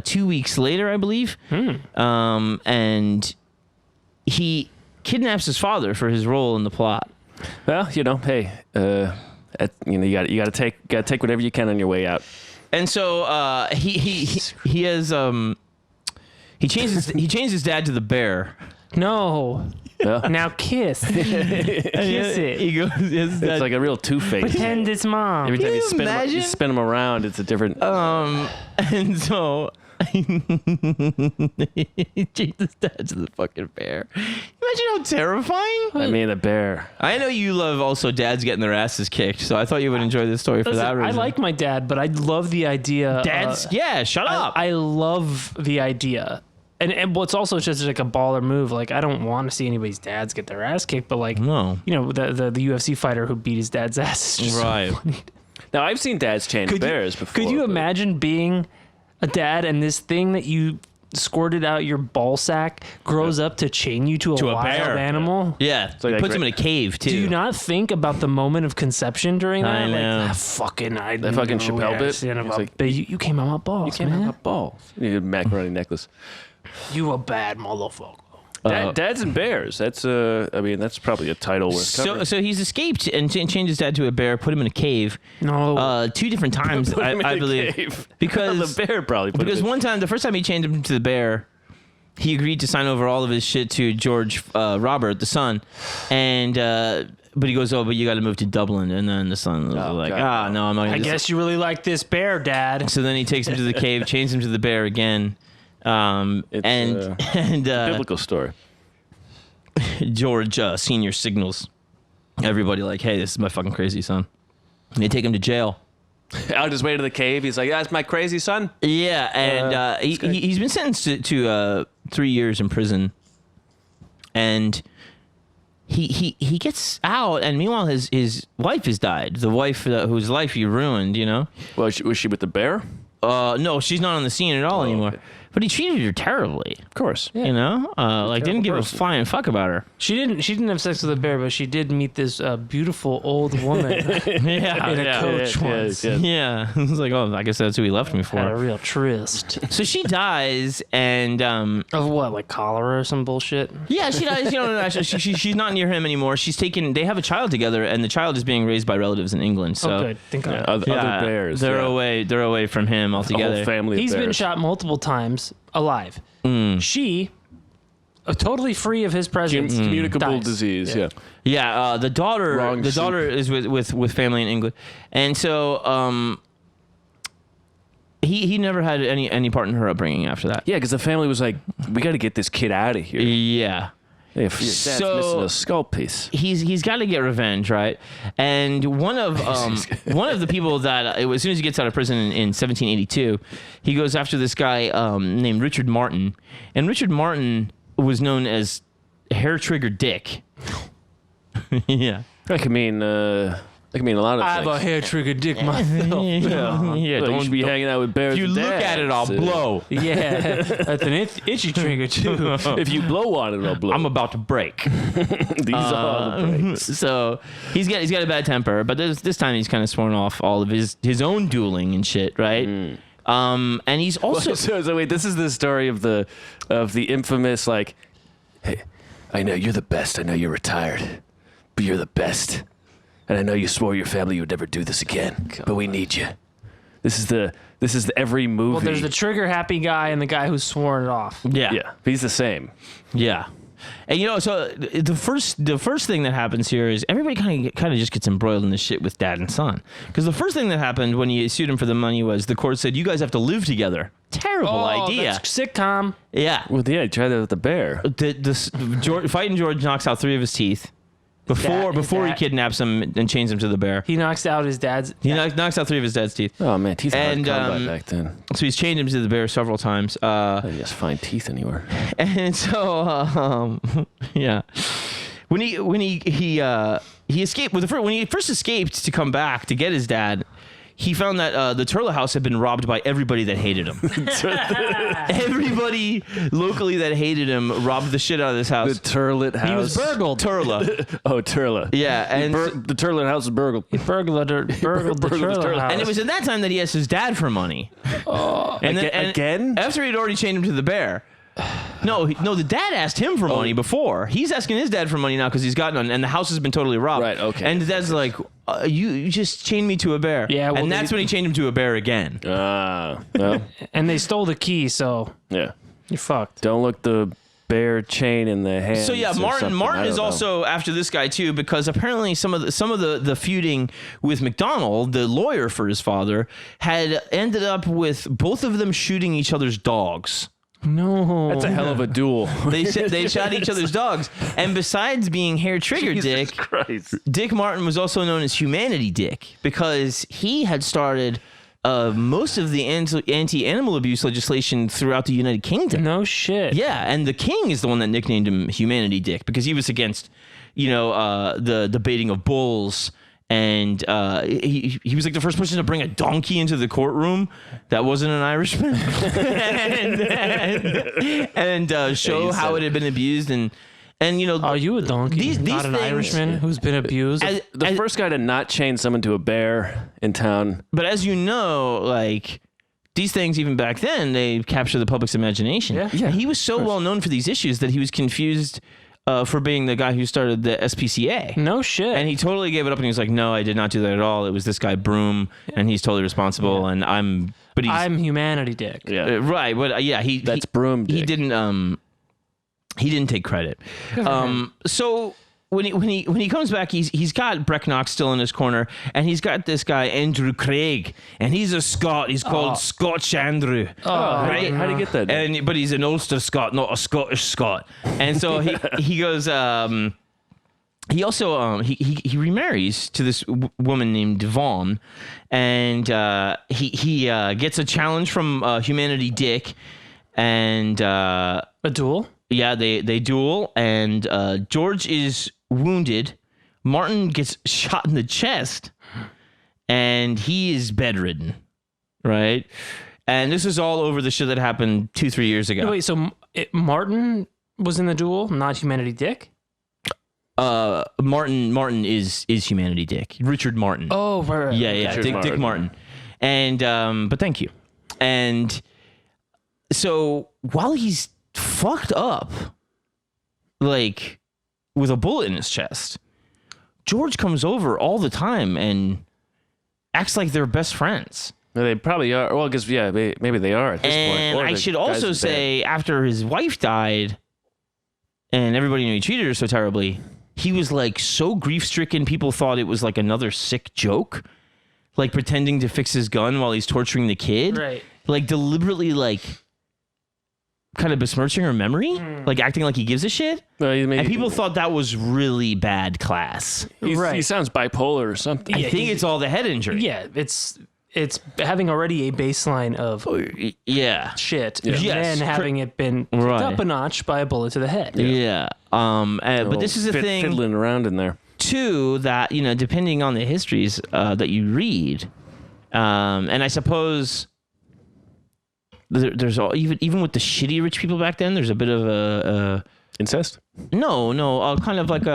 2 weeks later, I believe, and he kidnaps his father for his role in the plot. Well, hey, you got to take whatever you can on your way out. And so he changes his dad to the bear. No. Yeah. Now kiss. Kiss it. He goes. It's like a real Two-Face. Pretend it's mom. Every time Can you you spin them around, it's a different. And so he changed his dad to the fucking bear. Imagine how terrifying. I mean, a bear. I know you love also dads getting their asses kicked, so I thought you would enjoy this story for that reason. I like my dad, but I love the idea. Dads, shut up. I love the idea. And what's also just like a baller move. Like, I don't want to see anybody's dads get their ass kicked, but like, No. The UFC fighter who beat his dad's ass is just Right. so funny. Now, I've seen dads chain bears before. Could you but- imagine being a dad and this thing that you squirted out your ball sack grows up to chain you to a wild bear. animal? Yeah, like puts him in a cave too. Do you not think about the moment of conception during that? I know. Like, fucking Chappelle bit? It's like, but you came out my balls, You can't man. have a ball. You need a macaroni necklace. You a bad motherfucker. Dads and bears. That's that's probably a title worth covering. So he's escaped and changed his dad to a bear, put him in a cave. No. 2 different times, Put him in I a believe. cave. Because the bear probably put because him in. one time, the first time he changed him to the bear, he agreed to sign over all of his shit to George Robert, the son, and but he goes, but you got to move to Dublin, and then the son was like, God. no, I'm not. I guess you really like this bear, Dad. So then he takes him to the cave, changes him to the bear again, and biblical story. George Senior signals everybody like, hey, this is my fucking crazy son. And they take him to jail. Out his way to the cave, he's like, "That's my crazy son." Yeah, and he's been sentenced to 3 years in prison, and he gets out, and meanwhile his wife has died. The wife whose life he ruined, Well, was she with the bear? No, she's not on the scene at all anymore. Okay. But he treated her terribly. Of course. Didn't give a flying fuck about her. She didn't have sex with a bear, but she did meet this beautiful old woman in a coach once. Yeah, I was like, I guess that's who he left me Had a for. real tryst. So she dies, and Of what, like cholera or some bullshit? yeah, she dies. Actually, she's not near him anymore. She's taken. They have a child together, and the child is being raised by relatives in England. So Good. Thank God. Other bears. They're away. They're away from him The altogether. whole family. He's of bears. been shot multiple times alive. She, totally free of his presence, Communicable dies. disease. Yeah. Yeah, the daughter. Wrong the soup. daughter is with family in England, and so he never had any part in her upbringing after that. Yeah, because the family was like, "We got to get this kid out of here." Yeah. If your dad's missing a skull piece. He's got to get revenge, right? And one of the people that as soon as he gets out of prison in 1782, he goes after this guy named Richard Martin, and Richard Martin was known as Hair Trigger Dick. Yeah. That could mean a lot of I have things. a hair trigger dick myself. Yeah. You should be hanging out with bears. If you and look dads. at it, I'll blow. Yeah, that's an itchy trigger too. If you blow on it, I'll blow. I'm about to break. These are the breaks. So he's got a bad temper, but this time he's kind of sworn off all of his own dueling and shit, right? And he's also So wait, this is the story of the infamous like, hey, I know you're the best. I know you're retired, but you're the best. And I know you swore your family you would never do this again, but we need you. This is the every movie. Well, there's the trigger happy guy and the guy who's sworn it off. Yeah, he's the same. Yeah. And so the first thing that happens here is everybody kind of just gets embroiled in this shit with dad and son. Because the first thing that happened when you sued him for the money was the court said, you guys have to live together. Terrible idea. That's sitcom. Yeah. Well, yeah, he tried that with the bear. Fighting George knocks out 3 of his teeth before he kidnaps him and chains him to the bear. He knocks out his dad's. He knocks out 3 of his dad's teeth. Oh man, teeth hard combat back then. So he's chained him to the bear several times. I didn't just find teeth anywhere. And so yeah, when he escaped when he first escaped to come back to get his dad. He found that the Turla house had been robbed by everybody that hated him. Everybody locally that hated him robbed the shit out of this house. The Turlet house. He was burgled. Turla. Oh, Turla. Yeah, and the Turlet house was burgled. He burgled the Turla house. and it was in that time that he asked his dad for money. And again? After he'd already chained him to the bear. No, the dad asked him for money before. He's asking his dad for money now because he's got none, and the house has been totally robbed. Right, okay. And the dad's like, you just chained me to a bear. Yeah, well, and that's when he chained him to a bear again. Well. And they stole the key, so Yeah. you're fucked. Don't look the bear chain in the hand. So yeah, Martin is also after this guy too, because apparently some of the feuding with McDonald, the lawyer for his father, had ended up with both of them shooting each other's dogs. No. That's a hell of a duel. They shot each other's dogs. And besides being hair trigger Dick, Dick Martin was also known as Humanity Dick because he had started most of the anti-animal abuse legislation throughout the United Kingdom. No shit. Yeah, and the king is the one that nicknamed him Humanity Dick because he was against, the baiting of bulls. And he was like the first person to bring a donkey into the courtroom that wasn't an Irishman, and show how it had been abused. And are you a donkey? These not an Irishman who's been abused. The first guy to not chain someone to a bear in town. But as you know, like these things, even back then, they capture the public's imagination. Yeah. And he was so well known for these issues that he was confused. For being the guy who started the SPCA. No shit. And he totally gave it up and he was like, no, I did not do that at all. It was this guy Broom and he's totally responsible and I'm Humanity Dick. Yeah. Right. But That's Broom Dick. He didn't take credit. So when he comes back, he's got Brecknock still in his corner, and he's got this guy Andrew Craig, and he's a Scot. He's called Scotch Andrew. Right? How do you get that? But he's an Ulster Scot, not a Scottish Scot. And so he goes. He also he remarries to this woman named Devon, and he gets a challenge from Humanity Dick, and a duel. Yeah, they duel, and George is wounded. Martin gets shot in the chest, and he is bedridden, right? And this is all over the shit that happened 2-3 years ago. Wait, so Martin was in the duel, not Humanity Dick? Martin is Humanity Dick. Richard Martin. Oh, right. Yeah, Dick Martin. And but thank you. And so while he's fucked up, like with a bullet in his chest, George comes over all the time and acts like they're best friends. They probably are. Well, because maybe they are at this point. And I should also say, after his wife died, and everybody knew he treated her so terribly, he was like so grief-stricken. People thought it was like another sick joke, like pretending to fix his gun while he's torturing the kid, right? Like deliberately, like kind of besmirching her memory, like acting like he gives a shit. And people thought that was really bad class. Right. He sounds bipolar or something. I think it's all the head injury. Yeah, it's having already a baseline of shit, and then having it been kicked up a notch by a bullet to the head. Yeah. But this is a thing fiddling around in there too, that depending on the histories that you read, and I suppose there's even with the shitty rich people back then, there's a bit of a incest. No, kind of like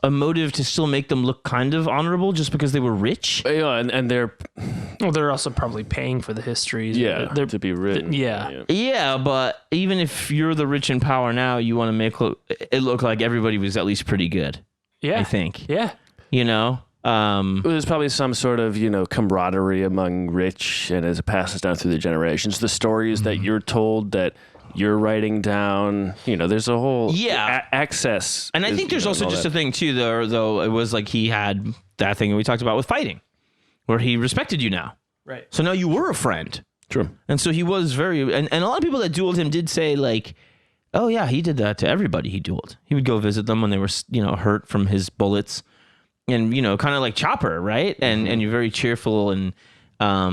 a motive to still make them look kind of honorable just because they were rich. Yeah, and they're also probably paying for the histories. Yeah, to be written. Yeah, but even if you're the rich in power now, you want to make it look like everybody was at least pretty good. Yeah, I think. Yeah. There's probably some sort of, camaraderie among rich, and as it passes down through the generations, the stories that you're told that you're writing down, there's a whole access. And I think there's also just a thing too, though it was like he had that thing we talked about with fighting, where he respected you now. Right. So now you were a friend. True. And so he was very, and a lot of people that dueled him did say like, oh yeah, he did that to everybody he dueled. He would go visit them when they were, hurt from his bullets. And, kind of like Chopper, right? And you're very cheerful. And a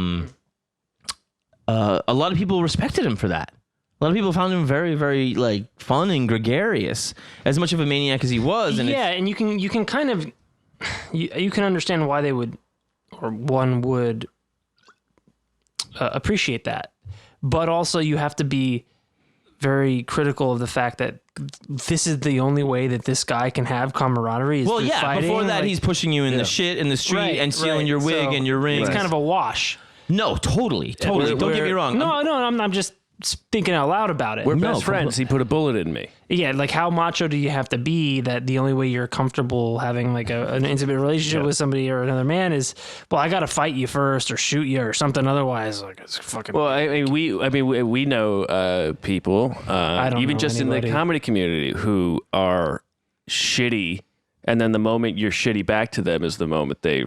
lot of people respected him for that. A lot of people found him very, very like fun and gregarious, as much of a maniac as he was. And and you can kind of, you can understand why they would, or one would appreciate that. But also you have to be very critical of the fact that this is the only way that this guy can have camaraderie. Is through fighting. Before that, he's pushing you in the shit in the street and stealing your wig and your ring. It's kind of a wash. No, totally. Don't get me wrong. No, I'm just thinking out loud about it. We're best friends. He put a bullet in me. Yeah, like how macho do you have to be that the only way you're comfortable having like an intimate relationship with somebody or another man is, well, I got to fight you first or shoot you or something. Otherwise, like it's fucking. Well, we know people, even just in the comedy community, who are shitty, and then the moment you're shitty back to them is the moment they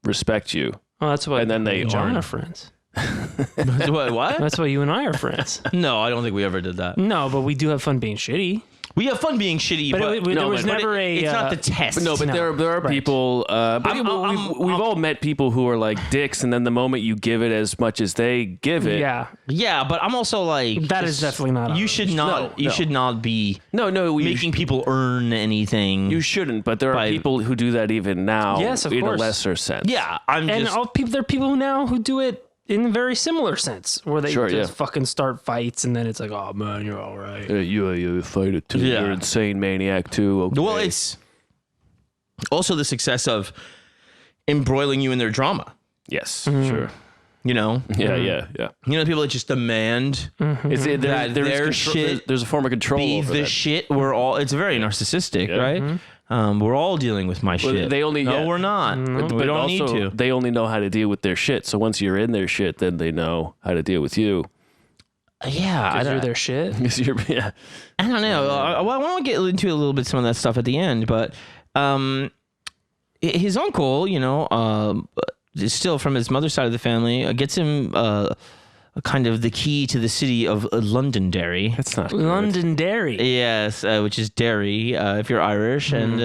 respect you. Oh, that's why. And then they are friends. What? That's why you and I are friends. No, I don't think we ever did that. No, but we do have fun being shitty. We have fun being shitty, but there was never it's not the test. No, but there are people. We've all met people who are like dicks, and then the moment you give it as much as they give it, yeah. But I'm also like that is definitely not. You should not. You should not be. Making people earn anything. You shouldn't. But there are people who do that even now. Yes, of course. In a lesser sense. Yeah, there are people now who do it in a very similar sense, where they just fucking start fights, and then it's like, oh man, you're all right. You fight it too. You're an insane maniac too. Okay. Well, it's also the success of embroiling you in their drama. Yes, sure. Yeah. People that just demand there's a form of control be over the that. shit. It's very narcissistic, right? Mm-hmm. We're all dealing with my shit. We're not. But we don't need to. They only know how to deal with their shit. So once you're in their shit, then they know how to deal with you. Yeah, because you're their shit. I don't know. I want to get into a little bit some of that stuff at the end, but his uncle, is still from his mother's side of the family, gets him kind of the key to the city of Londonderry. That's not good. Londonderry. Yes, which is Derry if you're Irish, and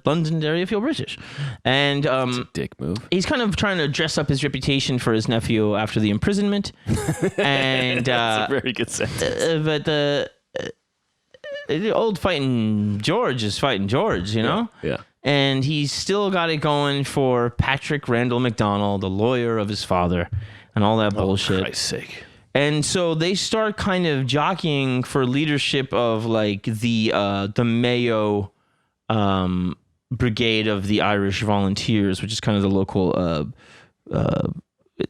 Londonderry if you're British. And that's a dick move. He's kind of trying to dress up his reputation for his nephew after the imprisonment. And that's a very good sentence. But the old fighting George is fighting George, Yeah. And he's still got it going for Patrick Randall MacDonald, the lawyer of his father, and all that bullshit. For Christ's sake. And so they start kind of jockeying for leadership of like the Mayo Brigade of the Irish Volunteers, which is kind of the local.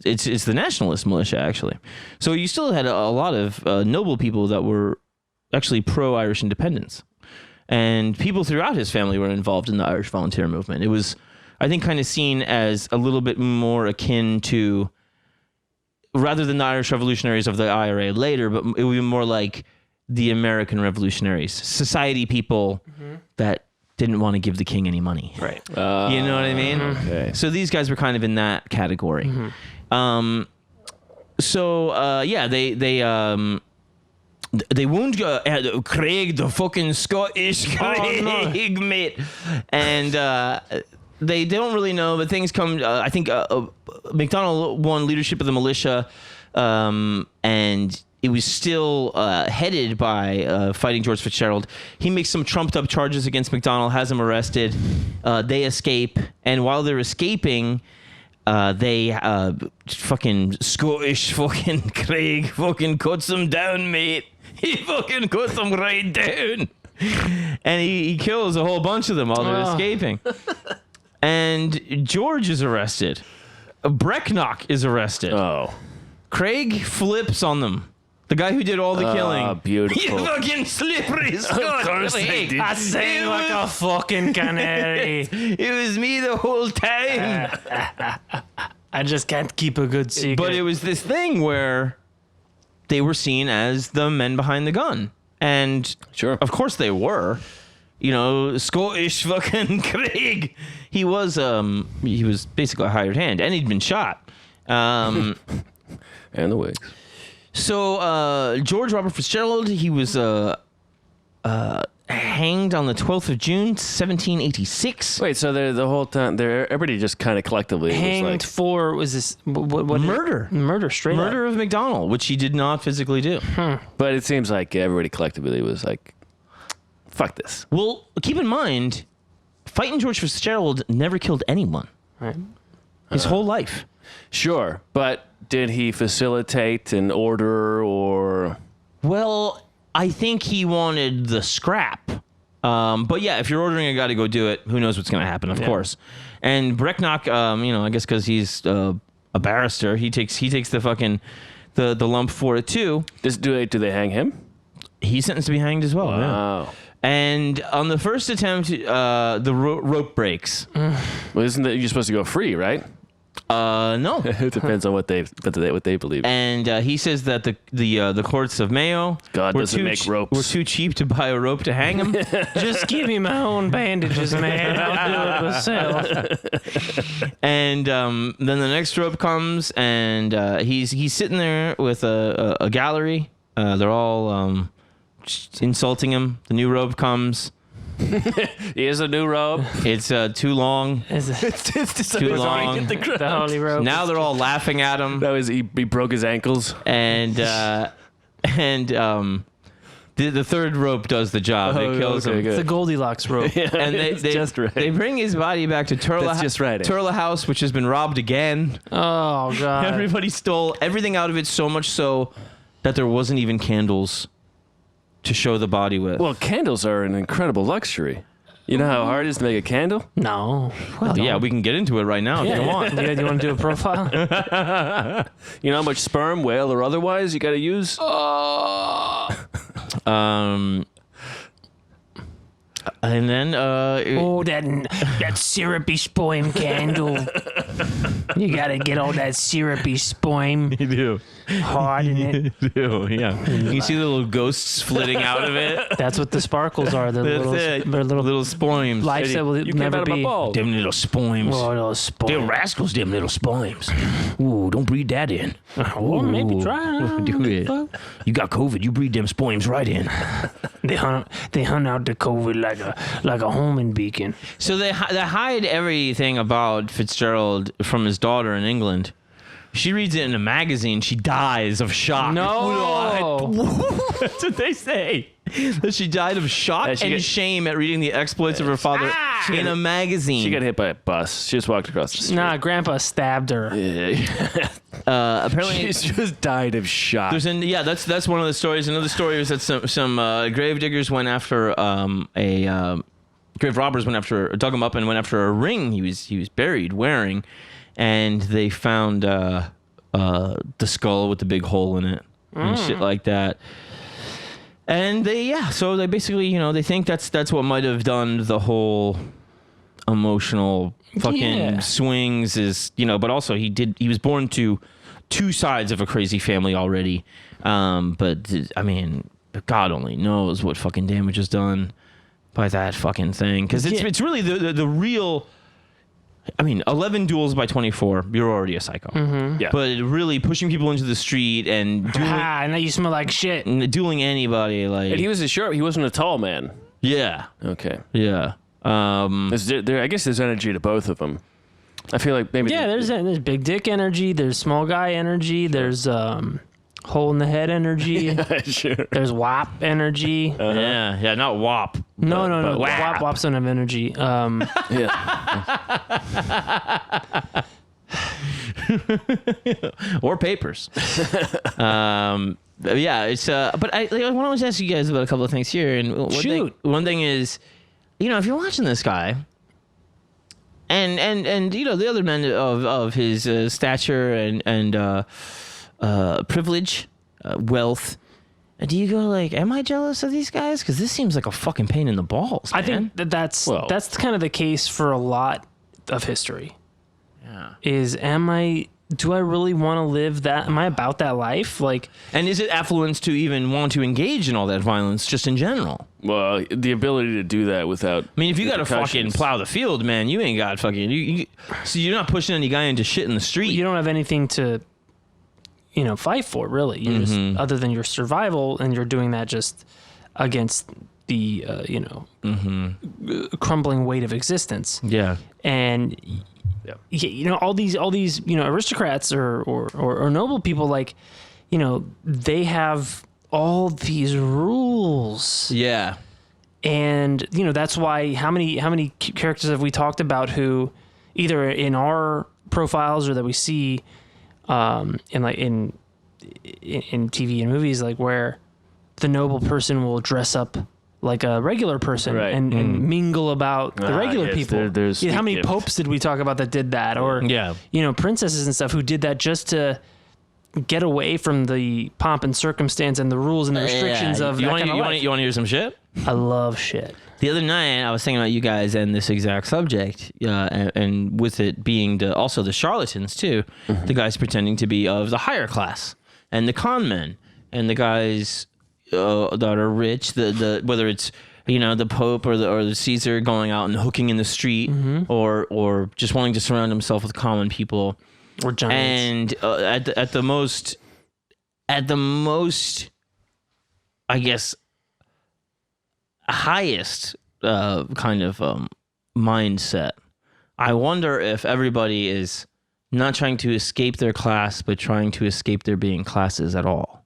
It's the nationalist militia actually. So you still had a lot of noble people that were actually pro-Irish independence. And people throughout his family were involved in the Irish volunteer movement. It was, I think, kind of seen as a little bit more akin to, rather than the Irish revolutionaries of the IRA later, but it would be more like the American revolutionaries, society people that didn't want to give the king any money. Right. You know what I mean? Okay. So these guys were kind of in that category. They wound Craig, the fucking Scottish Craig, mate. And they don't really know, but things come. I think MacDonald won leadership of the militia, and it was still headed by fighting George Fitzgerald. He makes some trumped up charges against MacDonald, has him arrested. They escape, and while they're escaping, they fucking Scottish fucking Craig fucking cuts him down, mate. He fucking cuts them right down. And he kills a whole bunch of them while they're escaping. And George is arrested. Brecknock is arrested. Oh. Craig flips on them. The guy who did all the killing. Beautiful. You fucking slippery skull. Of course I did. I sang like a fucking canary. It was me the whole time. I just can't keep a good secret. But it was this thing where they were seen as the men behind the gun. And Sure. of course they were. You know, Scottish fucking Craig. He was basically a hired hand, and he'd been shot. And the wigs. So George Robert Fitzgerald, he was hanged on the 12th of June, 1786. Wait, so the whole time, everybody just kind of collectively hanged was like, for was this what Murder. Murder, straight Murder up. of McDonald, which he did not physically do. but it seems like everybody collectively was like, fuck this. Well, keep in mind, fighting George Fitzgerald never killed anyone Right. his whole life. Sure, but did he facilitate an order or? Well, I think he wanted the scrap. But yeah, if you're ordering a guy to go do it, who knows what's going to happen, of course. And Brecknock, I guess because he's a barrister, he takes the fucking the lump for it too. Do they hang him? He's sentenced to be hanged as well. Yeah. Wow. And on the first attempt, the rope breaks. Well, isn't that you're supposed to go free, right? No. It depends on what they believe. And he says that the courts of Mayo God were doesn't make ropes. were too cheap to buy a rope to hang him. Just give me my own bandages, man. I'll do it myself. And then the next rope comes, and he's sitting there with a gallery. They're all just insulting him. The new rope comes. Here's a new rope. It's too long. It's Too long. The holy rope. Now they're all laughing at him. That was he broke his ankles. And the third rope does the job. It kills him. It's the Goldilocks rope. And they just right. they bring his body back to That's just right. Turla House, which has been robbed again. Oh god. Everybody stole everything out of it, so much so that there wasn't even candles to show the body with. Well, candles are an incredible luxury. You know how hard it is to make a candle? No. Well, yeah, we can get into it right now if you want. Do you want to do a profile? You know how much sperm, whale or otherwise, you got to use? And then that syrupy spoim candle. You gotta get all that syrupy spoim. you do. Hard in it. You do, yeah. You see the little ghosts flitting out of it. That's what the sparkles are. The That's it. little spoims. lights that will You came never out of my be. balls. Them little spoims. Oh, those They're spoim. rascals, them little spoims. Ooh, don't breathe that in. Well, maybe try. Do it. You got COVID, you breathe them spoims right in. They hunt out the COVID like a homing beacon. So they hide everything about Fitzgerald from his daughter in England. She reads it in a magazine. She dies of shock. No. That's what they say. That she died of shock and shame at reading the exploits of her father in a magazine. She got hit by a bus. She just walked across the street. Nah, Grandpa stabbed her. Apparently, She just died of shock. that's one of the stories. Another story was that some grave diggers went after grave robbers dug him up and went after a ring he was buried wearing, and they found the skull with the big hole in it and shit like that. And they basically, they think that's what might have done the whole emotional fucking swings is, but also he was born to two sides of a crazy family already. But I mean, God only knows what fucking damage is done by that fucking thing. Cause it's really the real, 11 duels by 24, you're already a psycho. Mm-hmm. Yeah. But really pushing people into the street and I know you smell like shit. dueling anybody, like... And he was he wasn't a tall man. Yeah. Okay. Yeah. I guess there's energy to both of them. I feel like maybe... Yeah, there's big dick energy, there's small guy energy, there's hole in the head energy. Sure. There's WAP energy. Yeah, not WAP. No. WAP. WAP's don't have energy. Yeah. Or papers. Yeah, it's but I want to ask you guys about a couple of things here. And one thing is, if you're watching this guy, and the other men of his stature and privilege, wealth. Do you go like, am I jealous of these guys? Because this seems like a fucking pain in the balls, man. I think that's kind of the case for a lot of history. Yeah. Do I really want to live that? Am I about that life? Like, and is it affluence to even want to engage in all that violence just in general? Well, the ability to do that without. I mean, if you got to fucking plow the field, man, you ain't got fucking. So you're not pushing any guy into shit in the street. You don't have anything to, fight for, really. You're just, other than your survival, and you're doing that just against the, crumbling weight of existence. Yeah. And, all these, aristocrats or noble people, like, they have all these rules. Yeah. And, that's why how many characters have we talked about who either in our profiles or that we see in TV and movies, like where the noble person will dress up like a regular person and mingle about the regular people. How many popes did we talk about that did that? Or, princesses and stuff who did that just to get away from the pomp and circumstance and the rules and the restrictions of that kind of life. You want to hear some shit? I love shit. The other night, I was thinking about you guys and this exact subject, and with it being also the charlatans, too. Mm-hmm. The guys pretending to be of the higher class, and the con men, and the guys that are rich, whether it's the Pope or the Caesar going out and hooking in the street, or just wanting to surround himself with common people. Or giants. And at the most, I guess, highest kind of mindset, I wonder if everybody is not trying to escape their class, but trying to escape there being classes at all.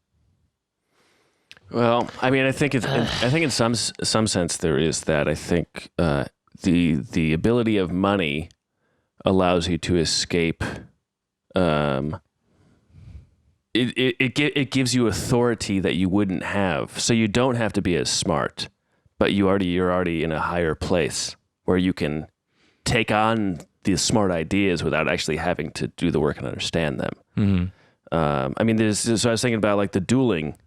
Well, I mean, I think in some sense there is that. I think the ability of money allows you to escape. It gives you authority that you wouldn't have, so you don't have to be as smart, but you're already in a higher place where you can take on these smart ideas without actually having to do the work and understand them. Mm-hmm. I mean, so I was thinking about like the dueling.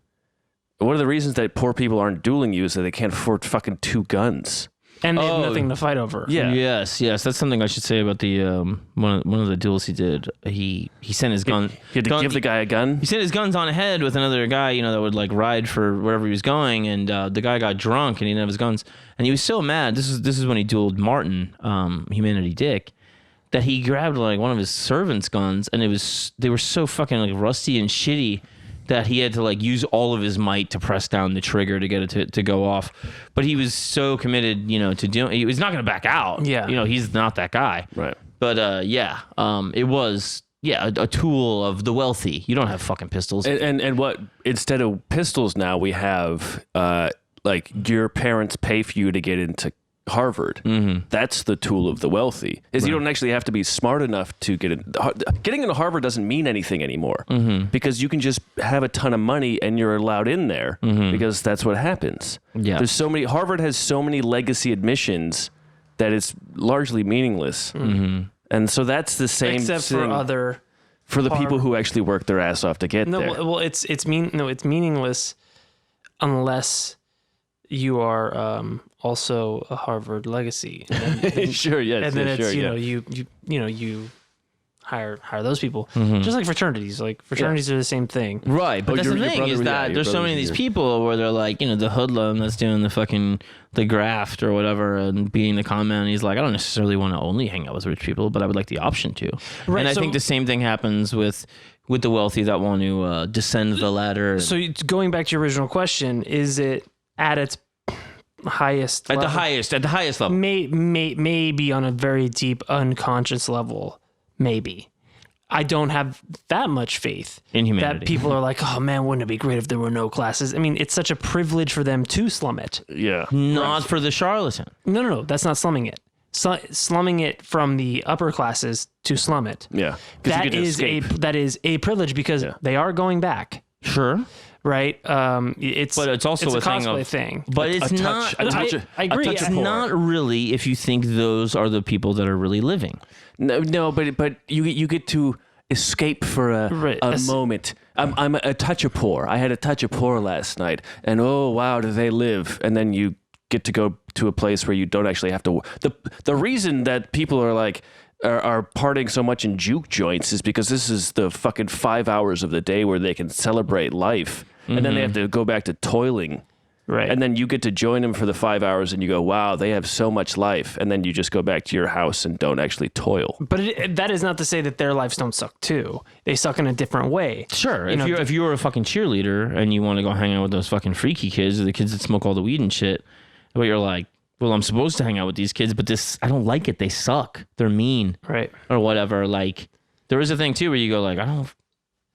One of the reasons that poor people aren't dueling you is that they can't afford fucking 2 guns. And they have nothing to fight over. Yeah. Yes. That's something I should say about the one of the duels he did. He sent his gun. He had to give the guy a gun. He sent his guns on ahead with another guy, that would like ride for wherever he was going, and the guy got drunk and he didn't have his guns, and he was so mad. This is when he dueled Martin, Humanity Dick, that he grabbed like one of his servants' guns, and they were so fucking like rusty and shitty that he had to like use all of his might to press down the trigger to get it to go off. But he was so committed, to doing. He was not going to back out. Yeah, he's not that guy. Right. But it was a tool of the wealthy. You don't have fucking pistols. And what instead of pistols now we have like your parents pay for you to get into Harvard. Mm-hmm. That's the tool of the wealthy. You don't actually have to be smart enough to get in. Getting into Harvard doesn't mean anything anymore because you can just have a ton of money and you're allowed in there because that's what happens. Yeah. Harvard has so many legacy admissions that it's largely meaningless. Mm-hmm. And so that's the same except thing for the people who actually work their ass off to get there. Well, it's meaningless unless you are also a Harvard legacy. Sure, yes. And then it's you hire those people. Mm-hmm. Just like fraternities. Like fraternities are the same thing. Right, but that's the thing is that there's so many of these people where they're like, the hoodlum that's doing the graft or whatever and being the con man. He's like, I don't necessarily want to only hang out with rich people, but I would like the option to. Right, and I think the same thing happens with the wealthy that want to descend the ladder. So going back to your original question, is it at its highest level? At the highest level. Maybe on a very deep unconscious level. Maybe. I don't have that much faith in humanity. That people are like, oh man, wouldn't it be great if there were no classes? I mean, it's such a privilege for them to slum it. Yeah. Not for the charlatan. No, that's not slumming it. Slumming it from the upper classes to slum it. Yeah. That is a privilege because they are going back. Sure. Right, but it's also a cosplay thing. But it's not. I agree. It's not really if you think those are the people that are really living. No, but you get to escape for a moment I'm a touch of poor. I had a touch of poor last night, and oh wow, do they live? And then you get to go to a place where you don't actually have to. The reason that people are like are partying so much in juke joints is because this is the fucking 5 hours of the day where they can celebrate life, and then they have to go back to toiling. Right. And then you get to join them for the 5 hours and you go, wow, they have so much life. And then you just go back to your house and don't actually toil. But that is not to say that their lives don't suck too. They suck in a different way. Sure. If you're a fucking cheerleader and you want to go hang out with those fucking freaky kids or the kids that smoke all the weed and shit, but you're like, well, I'm supposed to hang out with these kids, but I don't like it. They suck. They're mean. Right. Or whatever. Like, there is a thing too where you go like,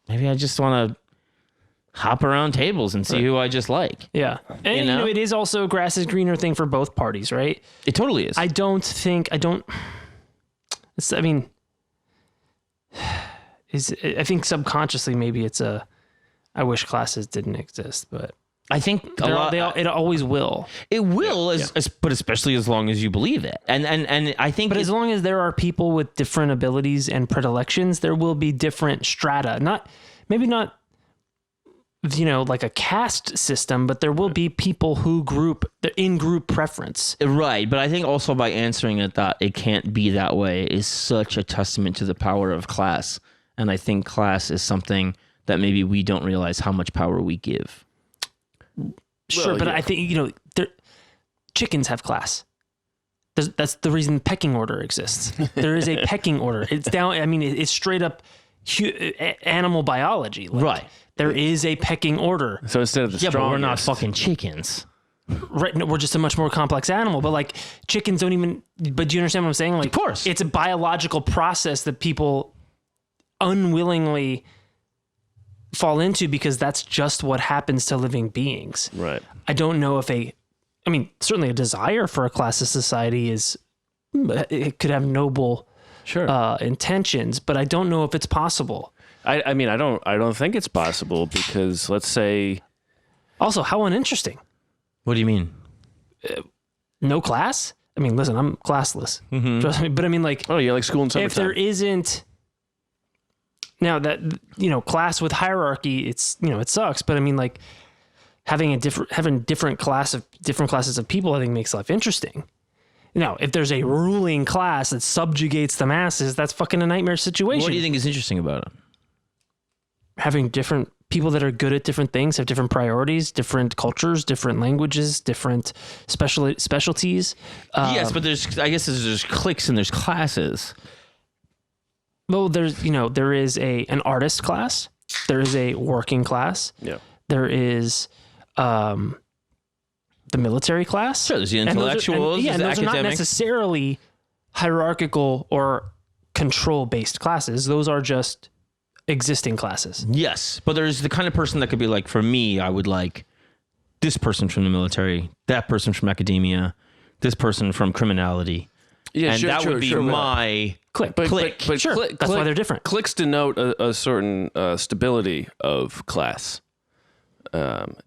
maybe I just want to hop around tables and see who I just like. Yeah. And it is also a grass is greener thing for both parties, right? It totally is. I think subconsciously maybe it's I wish classes didn't exist, but I think it always will. It will, but especially as long as you believe it. And I think, but as long as there are people with different abilities and predilections, there will be different strata. Maybe not like a caste system, but there will be people who in group preference. Right. But I think also by answering it that it can't be that way is such a testament to the power of class. And I think class is something that maybe we don't realize how much power we give. Sure. But I think, chickens have class. That's the reason pecking order exists. There is a pecking order. It's down. I mean, it's straight up animal biology. Right. There is a pecking order. So instead of the strongest, but we're not fucking chickens. Right. No, we're just a much more complex animal. But like chickens don't even. But do you understand what I'm saying? Like, of course, it's a biological process that people unwillingly fall into because that's just what happens to living beings. Right. I don't know if certainly a desire for a classist society it could have noble intentions, but I don't know if it's possible. I don't think it's possible because let's say. Also, how uninteresting. What do you mean? No class? I mean, listen, I'm classless. Mm-hmm. Trust me. But I mean, like, oh, you like school in summertime. If there isn't now that class with hierarchy, it sucks. But I mean, like, having different classes of people, I think makes life interesting. Now, if there's a ruling class that subjugates the masses, that's fucking a nightmare situation. What do you think is interesting about it? Having different people that are good at different things, have different priorities, different cultures, different languages, different specialties. Yes, but there's cliques and there's classes. Well, there is an artist class. There is a working class. Yeah. There is the military class. Sure, there's the intellectuals, and those academics. are not necessarily hierarchical or control-based classes. Those are just existing classes. Yes, but there's the kind of person that could be like, for me, I would like this person from the military, that person from academia, this person from criminality. Yeah, and that would be my clique. But sure, that's why they're different. Cliques denote a certain stability of class.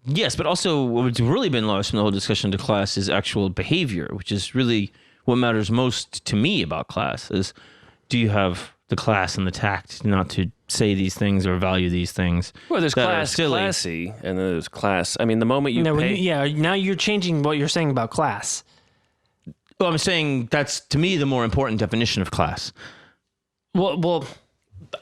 Yes, but also what's really been lost from the whole discussion to class is actual behavior, which is really what matters most to me about class is, do you have the class and the tact not to say these things or value these things? Well, there's classy, and then there's class. I mean, the moment you now you're changing what you're saying about class. Well, I'm saying that's, to me, the more important definition of class. Well,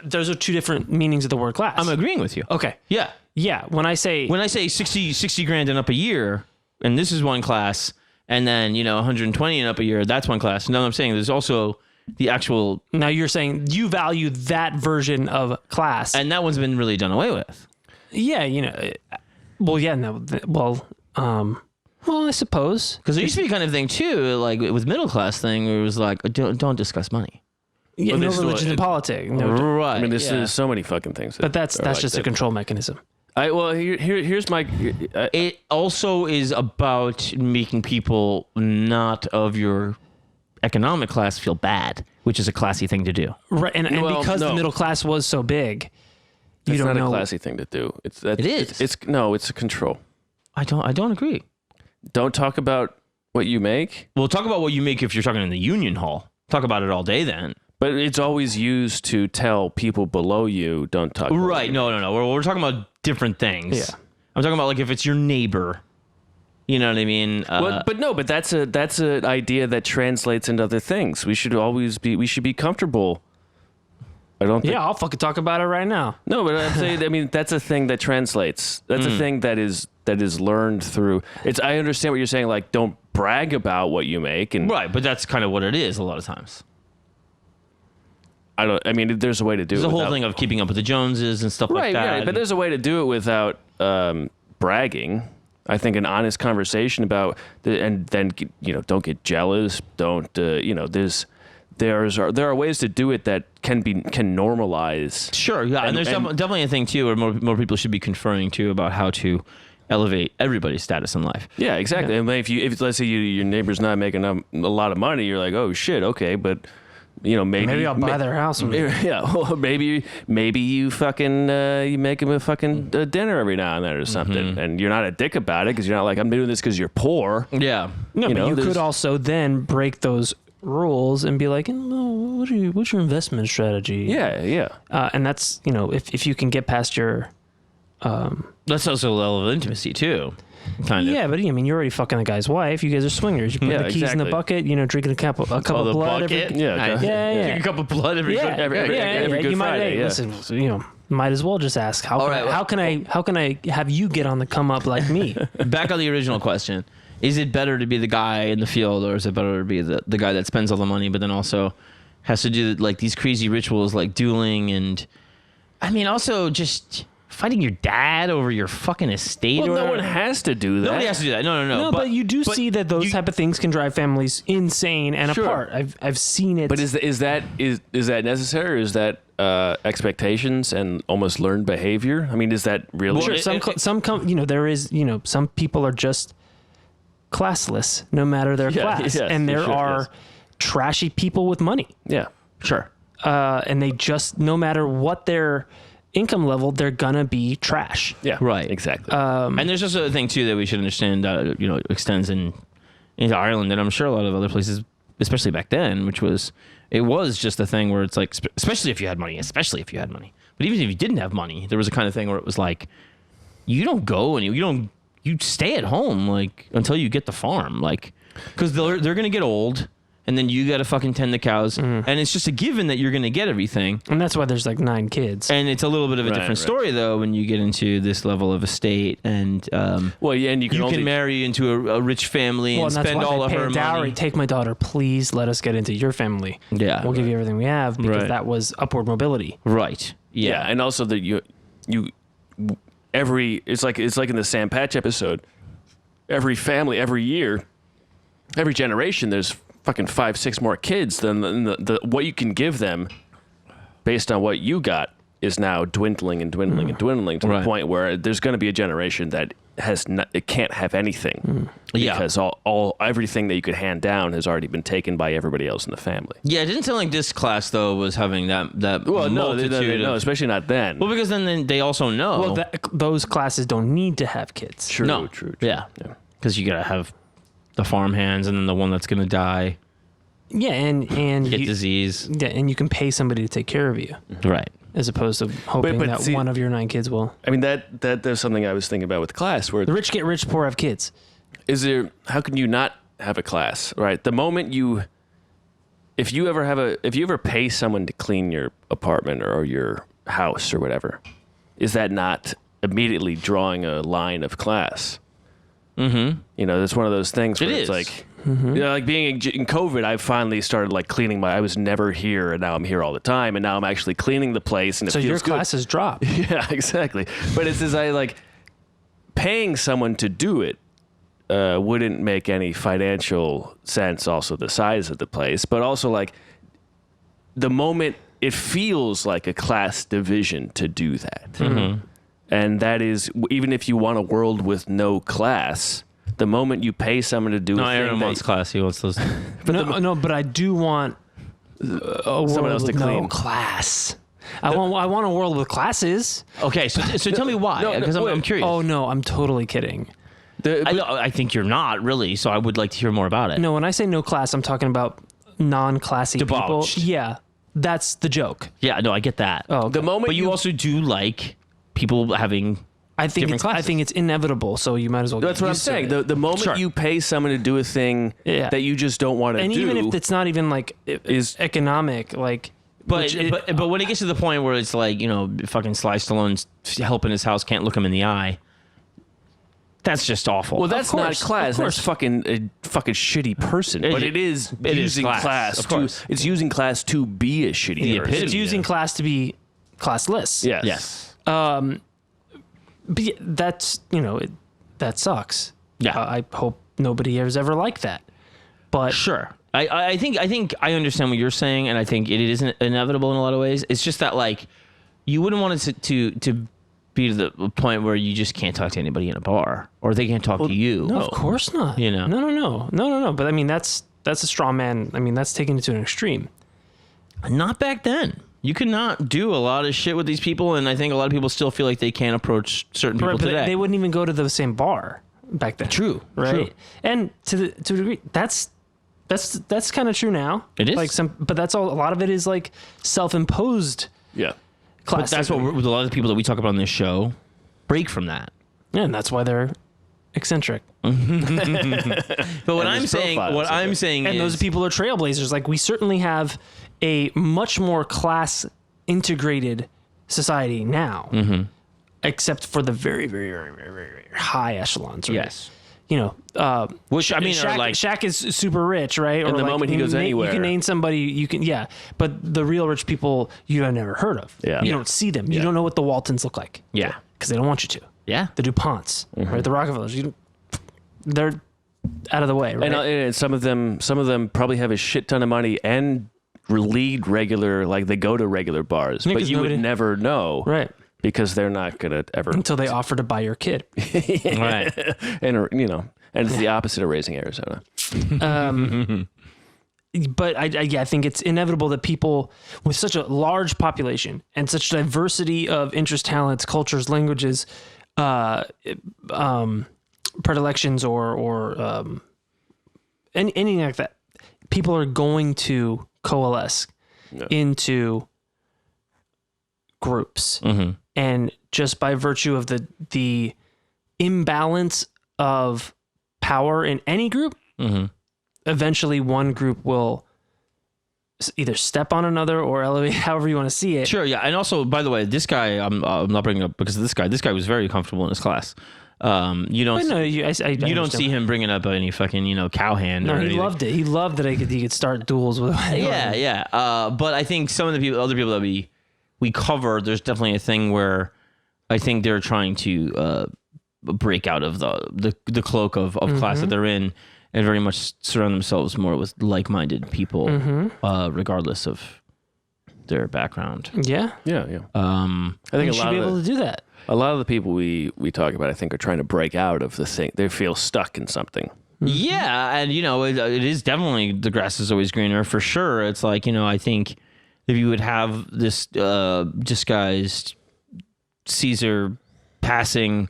those are two different meanings of the word class. I'm agreeing with you. Okay. Yeah. Yeah. When I say 60 grand and up a year, and this is one class, and then, 120 and up a year, that's one class. No, I'm saying there's also the actual. Now you're saying you value that version of class. And that one's been really done away with. Yeah. Well, yeah. No. Well, I suppose. Because there used to be kind of thing too, like with middle class thing, where it was like, don't discuss money. Yeah, no religion and politics. Right. I mean, there's so many fucking things. But that's just a control mechanism. Here's my. It also is about making people not of your economic class feel bad, which is a classy thing to do. Right, and because the middle class was so big, it's not a classy thing to do. It is. It's a control. I don't agree. Don't talk about what you make. Well, talk about what you make if you're talking in the union hall. Talk about it all day then. But it's always used to tell people below you, don't talk. Right. No. We're talking about different things. Yeah. I'm talking about like if it's your neighbor. You know what I mean? But that's an idea that translates into other things. We should be comfortable. I don't think. Yeah, I'll fucking talk about it right now. No, but I'm saying, I mean, that's a thing that translates. That's a thing that is learned through. I understand what you're saying. Like, don't brag about what you make, and right. But that's kind of what it is a lot of times. I mean, there's a way to do it. There's a whole thing of keeping up with the Joneses and stuff like that. Right, but there's a way to do it without bragging. I think an honest conversation about and then don't get jealous. Don't there are ways to do it that can normalize. Sure, yeah, and there's definitely a thing too where more people should be conferring too about how to elevate everybody's status in life. Yeah, exactly. Yeah. And if let's say your neighbor's not making a lot of money, you're like, oh shit, okay, but. Maybe I'll buy their house. Yeah, well, maybe you fucking you make them a fucking dinner every now and then or something, and you're not a dick about it because you're not like, I'm doing this because you're poor. Yeah, no, but you could also then break those rules and be like, what's your investment strategy? Yeah. And that's if you can get past your. That's also a level of intimacy too. Kind of. Yeah, but I mean, you're already fucking the guy's wife. You guys are swingers. You put the keys in the bucket. Drinking a cup of blood. Bucket? Yeah. Drink a cup of blood every every Good Friday. Listen, might as well just ask how can I have you get on the come up like me? Back on the original question: is it better to be the guy in the field, or is it better to be the guy that spends all the money, but then also has to do like these crazy rituals like dueling and, I mean, also just. Fighting your dad over your fucking estate? Well, no one has to do that. Nobody has to do that. No. No, but you do see that those type of things can drive families insane and apart. I've seen it. But is that necessary? Or is that expectations and almost learned behavior? I mean, is that really? Well, sure. There is. Some people are just classless, no matter their class, and there are trashy people with money. Yeah, sure. And they just, no matter what their income level, they're gonna be trash. Yeah, right, exactly. And there's also a thing too that we should understand that extends into Ireland, and I'm sure a lot of other places, especially back then, it was just a thing where it's like, especially if you had money, but even if you didn't have money, there was a kind of thing where it was like, you don't go and you stay at home like until you get the farm, like, because they're gonna get old. And then you got to fucking tend the cows. And it's just a given that you're going to get everything. And that's why there's like 9 kids. And it's a little bit of a different story, though, when you get into this level of estate. And and you can marry into a rich family and spend all of her money. Take my daughter, please let us get into your family. Yeah. We'll give you everything we have because that was upward mobility. Right. Yeah. And also that it's like in the Sam Patch episode, every family, every year, every generation, there's fucking 5-6 more kids than the what you can give them based on what you got is now dwindling to the point where there's going to be a generation that it can't have anything because everything that you could hand down has already been taken by everybody else in the family. Yeah, it didn't sound like this class though was having that multitude. No, especially not then. Well, because then they also know. Well, those classes don't need to have kids. True. Yeah, because you gotta have the farm hands and then the one that's gonna die. Yeah, and get disease. Yeah, and you can pay somebody to take care of you. Right. As opposed to hoping that one of your 9 kids will. I mean, there's something I was thinking about with class where the rich get rich, poor have kids. How can you not have a class, right? The moment if you ever pay someone to clean your apartment or your house or whatever, is that not immediately drawing a line of class? Mm-hmm. That's one of those things where it's like, like being in COVID, I finally started like cleaning I was never here and now I'm here all the time and now I'm actually cleaning the place and it feels good. So your classes drop. Yeah, exactly. But it's as I like paying someone to do it wouldn't make any financial sense, also the size of the place, but also like the moment it feels like a class division to do that. Mm-hmm. And that is, even if you want a world with no class, the moment you pay someone to do no, Aaron wants class. He wants those. But I do want a world else to clean. No class. I want a world with classes. Okay, so tell me why, because I'm curious. Oh no, I'm totally kidding. I think you're not really. So I would like to hear more about it. No, when I say no class, I'm talking about non-classy people. Yeah. that's the joke. Yeah, no, I get that. Oh, okay. The moment but you also do like people having different classes. I think it's inevitable, so you might as well. That's what I'm saying. The moment you pay someone to do a thing that you just don't want to do, and even if it's not even like is economic, like. But when it gets to the point where it's like, fucking Sly Stallone's helping his house, can't look him in the eye. That's just awful. Well, that's not class. That's fucking a fucking shitty person. But it is using class. Of course. It's using class to be a shitty person. It's using class to be classless. Yes. But that's, that sucks. Yeah. I hope nobody has ever liked that. But sure. I think I understand what you're saying, and I think it is inevitable in a lot of ways. It's just that, like, you wouldn't want it to be to the point where you just can't talk to anybody in a bar, or they can't talk to you. No, of course not. No. But I mean, that's a straw man. I mean, that's taking it to an extreme. Not back then. You could not do a lot of shit with these people, and I think a lot of people still feel like they can't approach certain people today. They wouldn't even go to the same bar back then. True. Right. True. And to a degree, that's kind of true now. It is. But that's all. A lot of it is like self-imposed. Yeah. But that's what a lot of the people that we talk about on this show break from that. Yeah, and that's why they're eccentric. But what I'm saying is, those people are trailblazers. Like, we certainly have a much more class integrated society now, except for the very, very, very, very, very, very high echelons. Right? Yes. Which I mean, Shaq is super rich, right? And the moment he goes anywhere, you can name somebody. But the real rich people you have never heard of. Yeah, you don't see them. You don't know what the Waltons look like. Yeah, because they don't want you to. Yeah, the DuPonts, right? The Rockefellers. They're out of the way, right? And some of them probably have a shit ton of money and lead regular, like they go to regular bars, but you would never know, right? Because they're not gonna ever until they offer to buy your kid, right? And and it's the opposite of raising Arizona. But I think it's inevitable that people with such a large population and such diversity of interests, talents, cultures, languages, predilections, or anything like that, people are going to coalesce into groups. And just by virtue of the imbalance of power in any group, eventually one group will either step on another or elevate, however you want to see it. Sure, yeah. And also, by the way, this guy, I'm not bringing up because of this guy was very comfortable in his class. You don't see him bringing up any fucking cowhand. No, or he anything. loved it. He loved that he could start duels with. Yeah. But I think some of the other people that we cover, there's definitely a thing where I think they're trying to break out of the cloak of class that they're in, and very much surround themselves more with like-minded people, regardless of their background. Yeah. I think you should be able to do that. A lot of the people we talk about, I think, are trying to break out of the thing. They feel stuck in something. Yeah, and it is definitely the grass is always greener for sure. It's like I think if you would have this disguised Caesar passing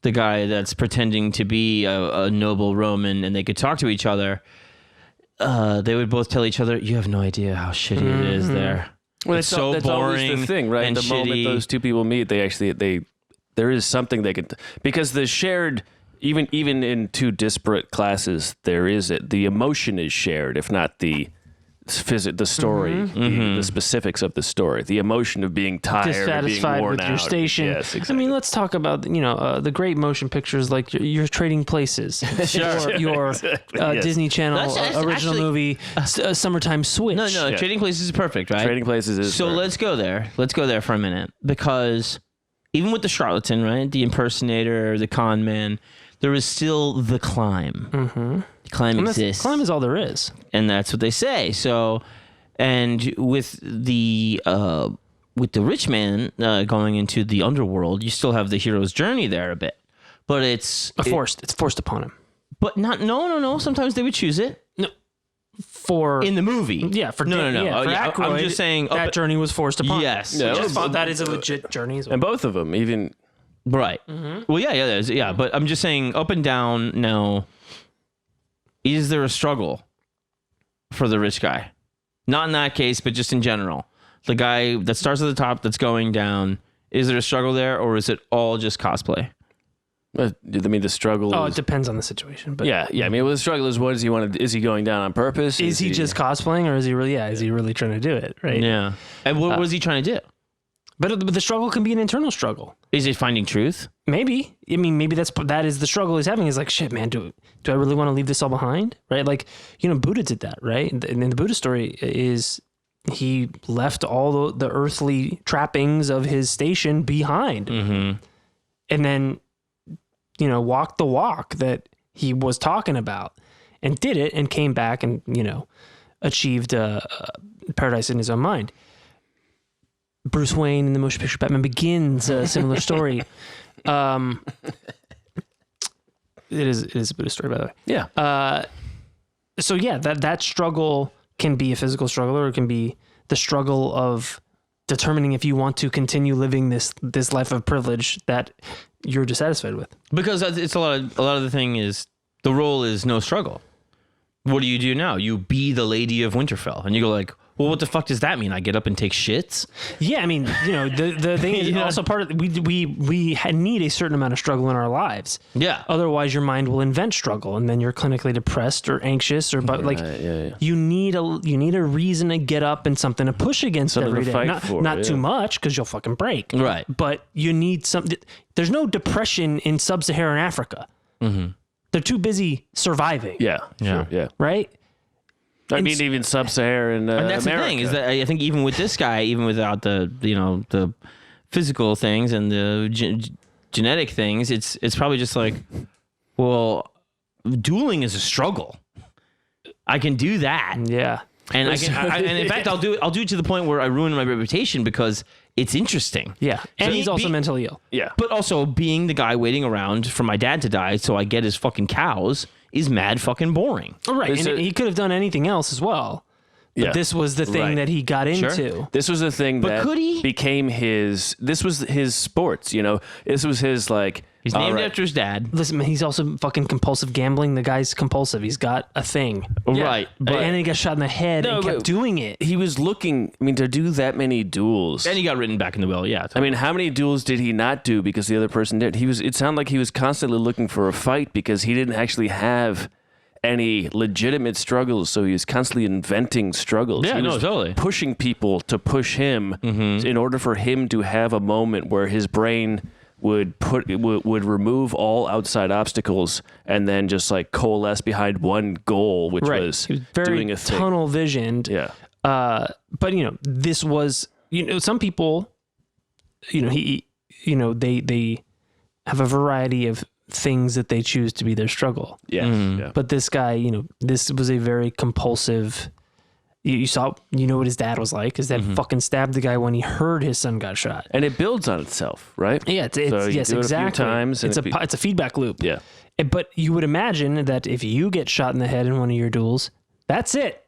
the guy that's pretending to be a noble Roman, and they could talk to each other, they would both tell each other, "You have no idea how shitty it is there." Well, that's so boring. Always the thing, right? The moment those two people meet, there is something they can, because the shared, even in two disparate classes, the emotion is shared, if not the story, the specifics of the story, the emotion of being tired, dissatisfied with your station. Yes, exactly. I mean, let's talk about the great motion pictures like your Trading Places, your Disney Channel original movie, Summertime Switch. No, Trading Places is perfect, right? Trading Places is. So let's go there. Let's go there for a minute, because even with the charlatan, right, the impersonator, the con man, there is still the climb. Climb exists. Climb is all there is, and that's what they say. So, and with the rich man going into the underworld, you still have the hero's journey there a bit, but it's forced upon him. But no. Sometimes they would choose it. No, in the movie. Yeah, no. Yeah, I'm just saying that journey was forced upon. Yes, that is a legit journey as well. And both of them, even right. Well, yeah. But I'm just saying, up and down now. Is there a struggle for the rich guy? Not in that case, but just in general. The guy that starts at the top that's going down, is there a struggle there, or is it all just cosplay? I mean, the struggle it depends on the situation. But yeah. I mean, the struggle is, what does he want to? Is he going down on purpose? Is he just cosplaying, or is he really? Yeah, is he really trying to do it? Right. Yeah. And what is he trying to do? But the struggle can be an internal struggle. Is it finding truth? Maybe. I mean, maybe that is the struggle he's having. He's like, shit, man, do I really want to leave this all behind? Right? Like, Buddha did that, right? And the Buddha story is he left all the earthly trappings of his station behind, and then walked the walk that he was talking about, and did it, and came back and achieved paradise in his own mind. Bruce Wayne in the motion picture Batman Begins, a similar story. It is a Buddha story, by the way. Yeah. So yeah, that struggle can be a physical struggle, or it can be the struggle of determining if you want to continue living this life of privilege that you're dissatisfied with. Because it's a lot of the thing is, the role is no struggle. What do you do now? You be the Lady of Winterfell, and you go like, well, what the fuck does that mean? I get up and take shits? Yeah, I mean, the thing is also part of we need a certain amount of struggle in our lives. Yeah. Otherwise, your mind will invent struggle, and then you're clinically depressed or anxious, or you need a reason to get up and something to push against something every to day. Fight Not too much, because you'll fucking break. Right. But you need something. There's no depression in sub-Saharan Africa. Mm-hmm. They're too busy surviving. Yeah. Sure. Yeah. Right. I mean, even sub-Saharan and that's America. The thing is that I think even with this guy, even without the physical things and the genetic things, it's probably just like, well, dueling is a struggle. I can do that. Yeah. And and in fact, I'll do it to the point where I ruin my reputation because it's interesting. Yeah. And he's also mentally ill. Yeah. But also being the guy waiting around for my dad to die so I get his fucking cows is mad fucking boring. Right. And he could have done anything else as well. But this was the thing that he got into. Sure. This was the thing became this was his sports, This was his, like... He's named after his dad. Listen, man, he's also fucking compulsive gambling. The guy's compulsive. He's got a thing. Right. But, and he got shot in the head and kept doing it. He was looking... I mean, to do that many duels... And he got written back in the will, yeah. I mean, how many duels did he not do because the other person did? It sounded like he was constantly looking for a fight because he didn't actually have any legitimate struggles, so he was constantly inventing struggles. Yeah, totally. Pushing people to push him in order for him to have a moment where his brain would remove all outside obstacles and then just like coalesce behind one goal, which was doing a thing. Tunnel visioned. Yeah. But this was, some people, they have a variety of things that they choose to be their struggle. Yeah. Yeah. But this guy, this was a very compulsive. You saw, what his dad was like. His dad fucking stabbed the guy when he heard his son got shot. And it builds on itself, right? Yeah, yes, exactly. A few times it's a feedback loop. Yeah. But you would imagine that if you get shot in the head in one of your duels, that's it.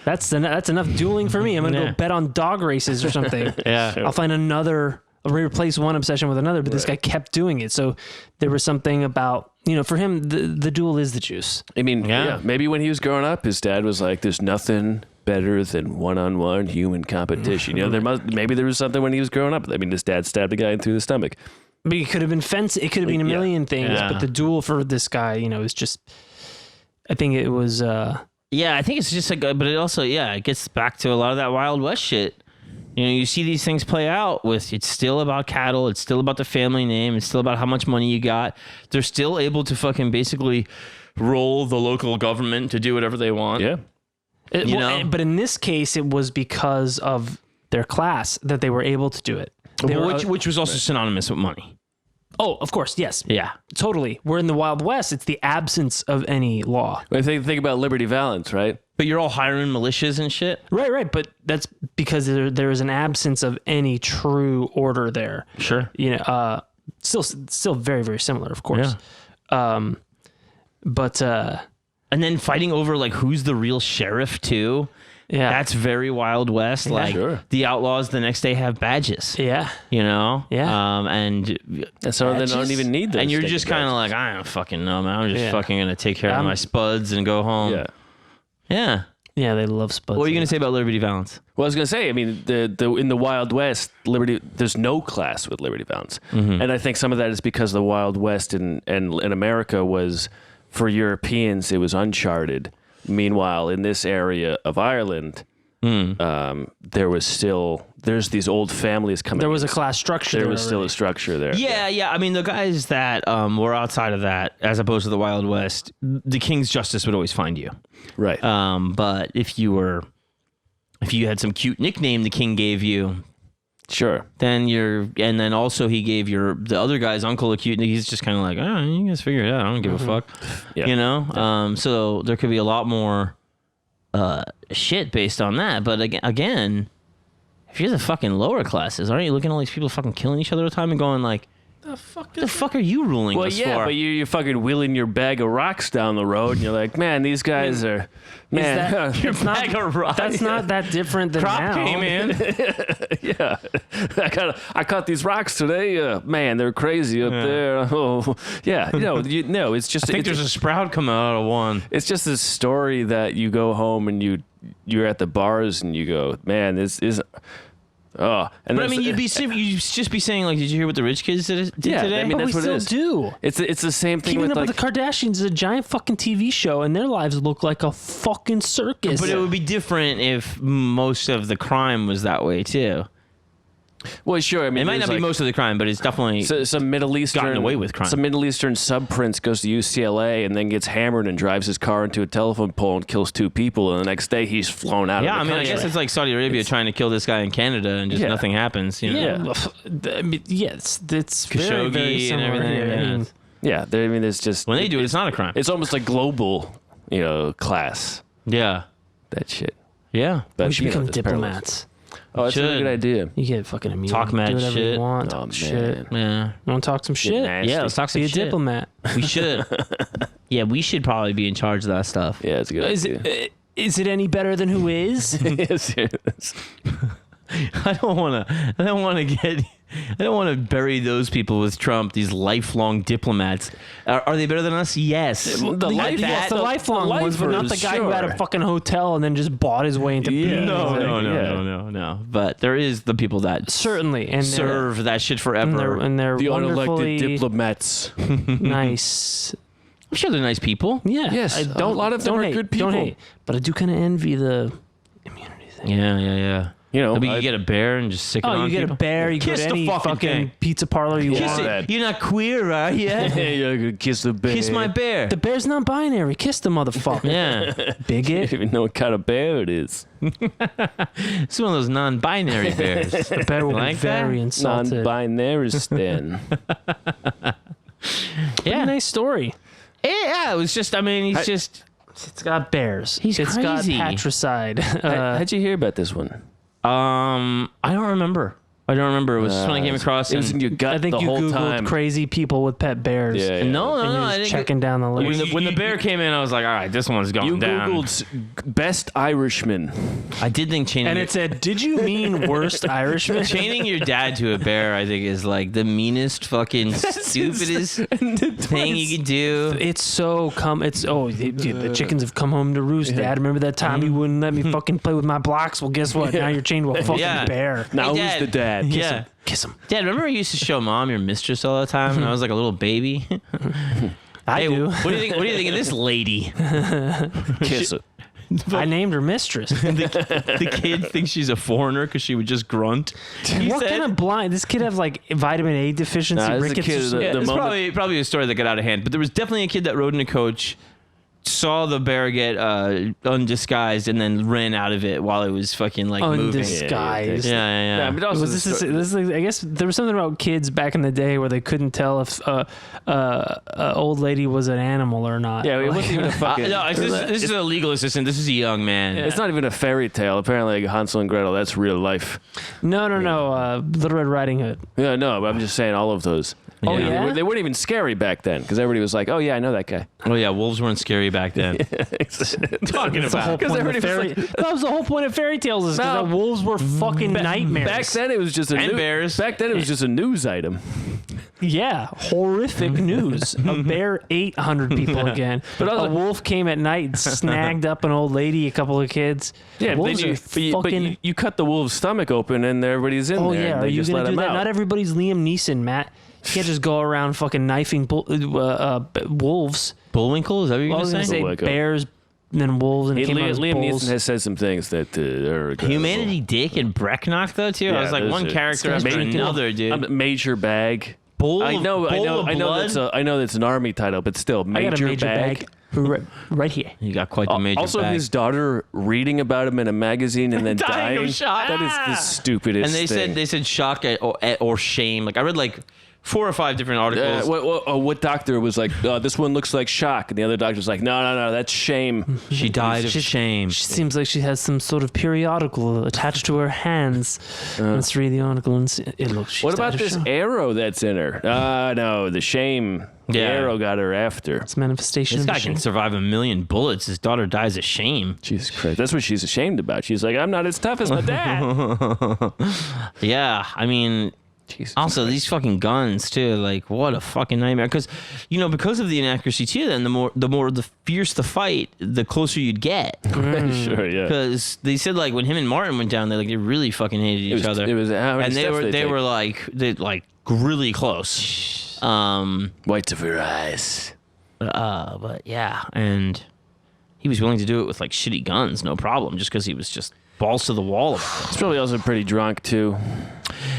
That's enough dueling for me. I'm gonna go bet on dog races or something. Yeah. I'll find another. I'll replace one obsession with another. But this guy kept doing it. So there was something about. For him, the duel is the juice. I mean, maybe when he was growing up, his dad was like, "There's nothing better than one-on-one human competition." Maybe there was something when he was growing up. I mean, his dad stabbed a guy through the stomach. But it could have been fence. It could have been a million things. Yeah. But the duel for this guy, is just. I think it was. Yeah, I think it's just like, but it also, it gets back to a lot of that Wild West shit. You see these things play out with, it's still about cattle, it's still about the family name, it's still about how much money you got. They're still able to fucking basically roll the local government to do whatever they want. Yeah. But in this case, it was because of their class that they were able to do it. Which was also synonymous with money. Oh, of course, yes. Yeah. Totally. We're in the Wild West. It's the absence of any law. I think about Liberty Valance, right? But you're all hiring militias and shit? Right. But that's because there is an absence of any true order there. Sure. Still very, very similar, of course. Yeah. And then fighting over, like, who's the real sheriff, too? Yeah. That's very Wild West. Yeah, like, sure. The outlaws the next day have badges. Yeah. Yeah. And some of them don't even need those. And you're just kind of like, I don't fucking know, man. I'm just fucking going to take care of my spuds and go home. Yeah. Yeah. Yeah, they love spuds. What are you going to say about Liberty Valance? Well, I was going to say, I mean, in the Wild West, there's no class with Liberty Valance. Mm-hmm. And I think some of that is because the Wild West in America was, for Europeans, it was uncharted. Meanwhile, in this area of Ireland, there's these old families coming. There was a class structure. There was still a structure there. Yeah. I mean, the guys that were outside of that, as opposed to the Wild West, the King's Justice would always find you. Right. But if you had some cute nickname the King gave you, sure. Then and then also he gave the other guy's uncle a cute. He's just kind of like, oh, you guys figure it out. I don't give a fuck. Yeah. You know. Yeah. So there could be a lot more shit based on that. But again, if you're the fucking lower classes, aren't you looking at all these people fucking killing each other all the time and going like, the fuck are you ruling us for? Well, yeah, but you're fucking wheeling your bag of rocks down the road, and you're like, man, these guys are, man, your bag of rocks. That's not that different than Crop now. came in. Yeah, I caught these rocks today. Man, they're crazy up there. Oh, yeah, no, it's just. I think there's a sprout coming out of one. It's just this story that you go home and you're at the bars and you go, man, this is. Oh, but I mean, you'd just be saying like, did you hear what the rich kids did today? I mean, but that's we what still it is. do. It's the same thing. Keeping with Up with the Kardashians is a giant fucking TV show, and their lives look like a fucking circus. But it would be different if most of the crime was that way too. Well, sure. I mean, it might not be most of the crime, but it's definitely some Middle Eastern gotten away with crime. Some Middle Eastern sub-prince goes to UCLA and then gets hammered and drives his car into a telephone pole and kills 2 people, and the next day he's flown out. Yeah, of the country. I guess it's like Saudi Arabia trying to kill this guy in Canada and just nothing happens. You know? Yeah, I mean, yes, it's very, Khashoggi very similar and everything. here. I mean, it's just when they do it, it's not a crime. It's almost like global, class. Yeah, that shit. Yeah, but we should become diplomats. Oh, that's a good idea. You get fucking immunity. Talk mad do whatever shit. You want. Oh, shit. Yeah. You want to talk some shit? Yeah, let's talk some shit. Be a diplomat. We should. Yeah, we should probably be in charge of that stuff. Yeah, it's a good idea. Is it any better than who is? Yes, it is. I don't want to bury those people with Trump, these lifelong diplomats. Are they better than us? Yes. The lifelong ones, but not the guy who had a fucking hotel and then just bought his way into being. No. But there is the people that certainly and serve that shit forever. And they're the unelected diplomats. Nice. I'm sure they're nice people. Yeah. Yes. A lot of them are good people. Don't hate. But I do kind of envy the immunity thing. Yeah. You get a bear and just stick it on you get people? A bear, you kiss go to any fucking thing. pizza parlor you want. You're not queer, are you? You're gonna kiss the bear. Kiss my bear. The bear's not binary. Kiss the motherfucker. Yeah. Bigot. You don't even know what kind of bear it is. It's one of those non-binary bears. The bear will be very insulted. Non-binary then. Yeah. Nice story. Yeah, it was just, It's got bears. It's crazy. Got patricide. How'd you hear about this one? I don't remember. It was just when I came across it. Was in your gut. I think the you whole Googled time. Crazy people with pet bears. Yeah. No. I think checking down the list. When the bear came in, I was like, all right, this one's going down. You Googled best Irishman. I did think chaining. And it said, did you mean worst Irishman? Chaining your dad to a bear, I think, is like the meanest, fucking stupidest thing you can do. It's so the chickens have come home to roost, Dad. Remember that time you wouldn't let me fucking play with my blocks? Well, guess what? Now you're chained to a fucking bear. Now who's the dad? Kiss him. Dad, remember you used to show Mom your mistress all the time when I was like a little baby? I do. What do you think of this lady? Kiss it. I named her mistress. The kid thinks she's a foreigner because she would just grunt. What kind of blind? This kid have like vitamin A deficiency, rickets. It's probably a story that got out of hand. But there was definitely a kid that rode in a coach, saw the bear get undisguised, and then ran out of it while it was fucking like undisguised. moving. Yeah. But also this is I guess there was something about kids back in the day where they couldn't tell if old lady was an animal or not. Yeah, it wasn't even a fucking. No, this is a legal assistant. This is a young man. Yeah. It's not even a fairy tale. Apparently, like Hansel and Gretel, that's real life. No. Little Red Riding Hood. Yeah, no, but I'm just saying all of those. Oh, yeah? They weren't even scary back then because everybody was like, "Oh yeah, I know that guy." Oh yeah, wolves weren't scary back then. Talking about that was the whole point of fairy tales is because the wolves were fucking nightmares. Back then it was just bears. Back then it was just a news item. Yeah, horrific news. A bear ate 100 people again. But a wolf came at night and snagged up an old lady, a couple of kids. Yeah, wolves but you cut the wolf's stomach open and everybody's in there. Oh yeah, and are you just gonna let do him that? out. Not everybody's Liam Neeson, Matt. You can't just go around fucking knifing wolves. Bullwinkle? Is that what you're I was gonna gonna say? say bears, then wolves, and it came out as Liam bulls. Neeson has said some things that are Humanity Dick and Brecknock though too. I was like one character after another, dude. Major Bag. I know that's an army title, but still, I got a major bag. right here. You got quite the major Also, bag. his daughter reading about him in a magazine and then Dying dying. of shock. That is the stupidest. And they said shock or shame. Like I read like 4 or 5 different articles. What doctor was like, this one looks like shock, and the other doctor's like, no, that's shame. She died of shame. She seems like she has some sort of periodical attached to her hands. Let's read the article and see. It looks. What about this arrow that's in her? No, the shame. The arrow got her after. It's manifestation. This of guy can survive 1,000,000 bullets. His daughter dies of shame. Jesus Christ. That's what she's ashamed about. She's like, I'm not as tough as my dad. Yeah, I mean, Jesus also Christ. These fucking guns too. Like, what a fucking nightmare. Because, because of the inaccuracy too. Then the fierce the fight, the closer you'd get. Sure, yeah. Because they said like when him and Martin went down, they really fucking hated each other. It was how many and steps they were like really close. Whites of her eyes. But yeah, and he was willing to do it with like shitty guns, no problem, just because he was just balls to the wall about it. He's probably also pretty drunk too.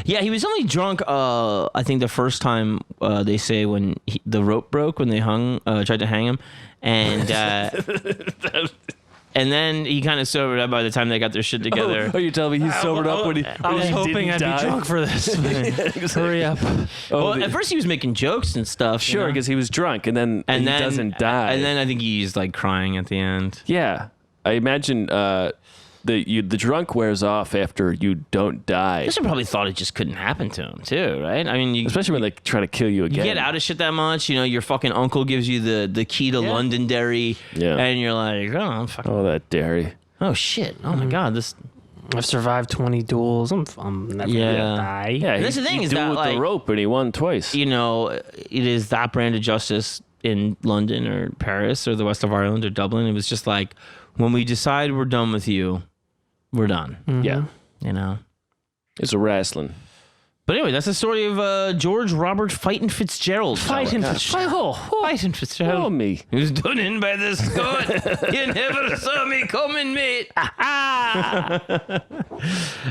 Yeah, he was only drunk. I think the first time they say when the rope broke when they tried to hang him, and and then he kind of sobered up by the time they got their shit together. Oh, you telling me he sobered up when he? I was hoping I'd be drunk for this. Hurry up. Well, at first he was making jokes and stuff. Sure, because he was drunk, and then he doesn't die. And then I think he's like crying at the end. Yeah, I imagine the drunk wears off after you don't die. This probably thought it just couldn't happen to him too, right? I mean, especially when they try to kill you again. You get out of shit that much, your fucking uncle gives you the key to Londonderry, and you're like, oh, I'm fucking. Oh, that dairy. Oh shit! Oh my god, this. I've survived 20 duels. I'm never gonna die. Yeah, and that's the thing is that that with like the rope, and he won twice. It is that brand of justice in London or Paris or the west of Ireland or Dublin. It was just like when we decide we're done with you. We're done. Yeah. It's a wrestling. But anyway, that's the story of George Robert Fightin' Fitzgerald. Fightin' Fitzgerald. Oh, me. He was done in by the Scot. You never saw me coming, mate. All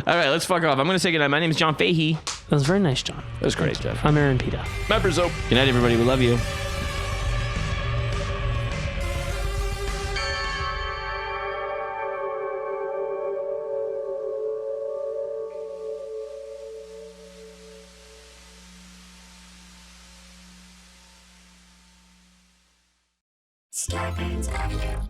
right, let's fuck off. I'm going to say goodnight. My name is John Fahey. That was very nice, John. That was great, Jeff. I'm Aaron Pita. Members up. Good night, everybody. We love you. Starbane's Audio.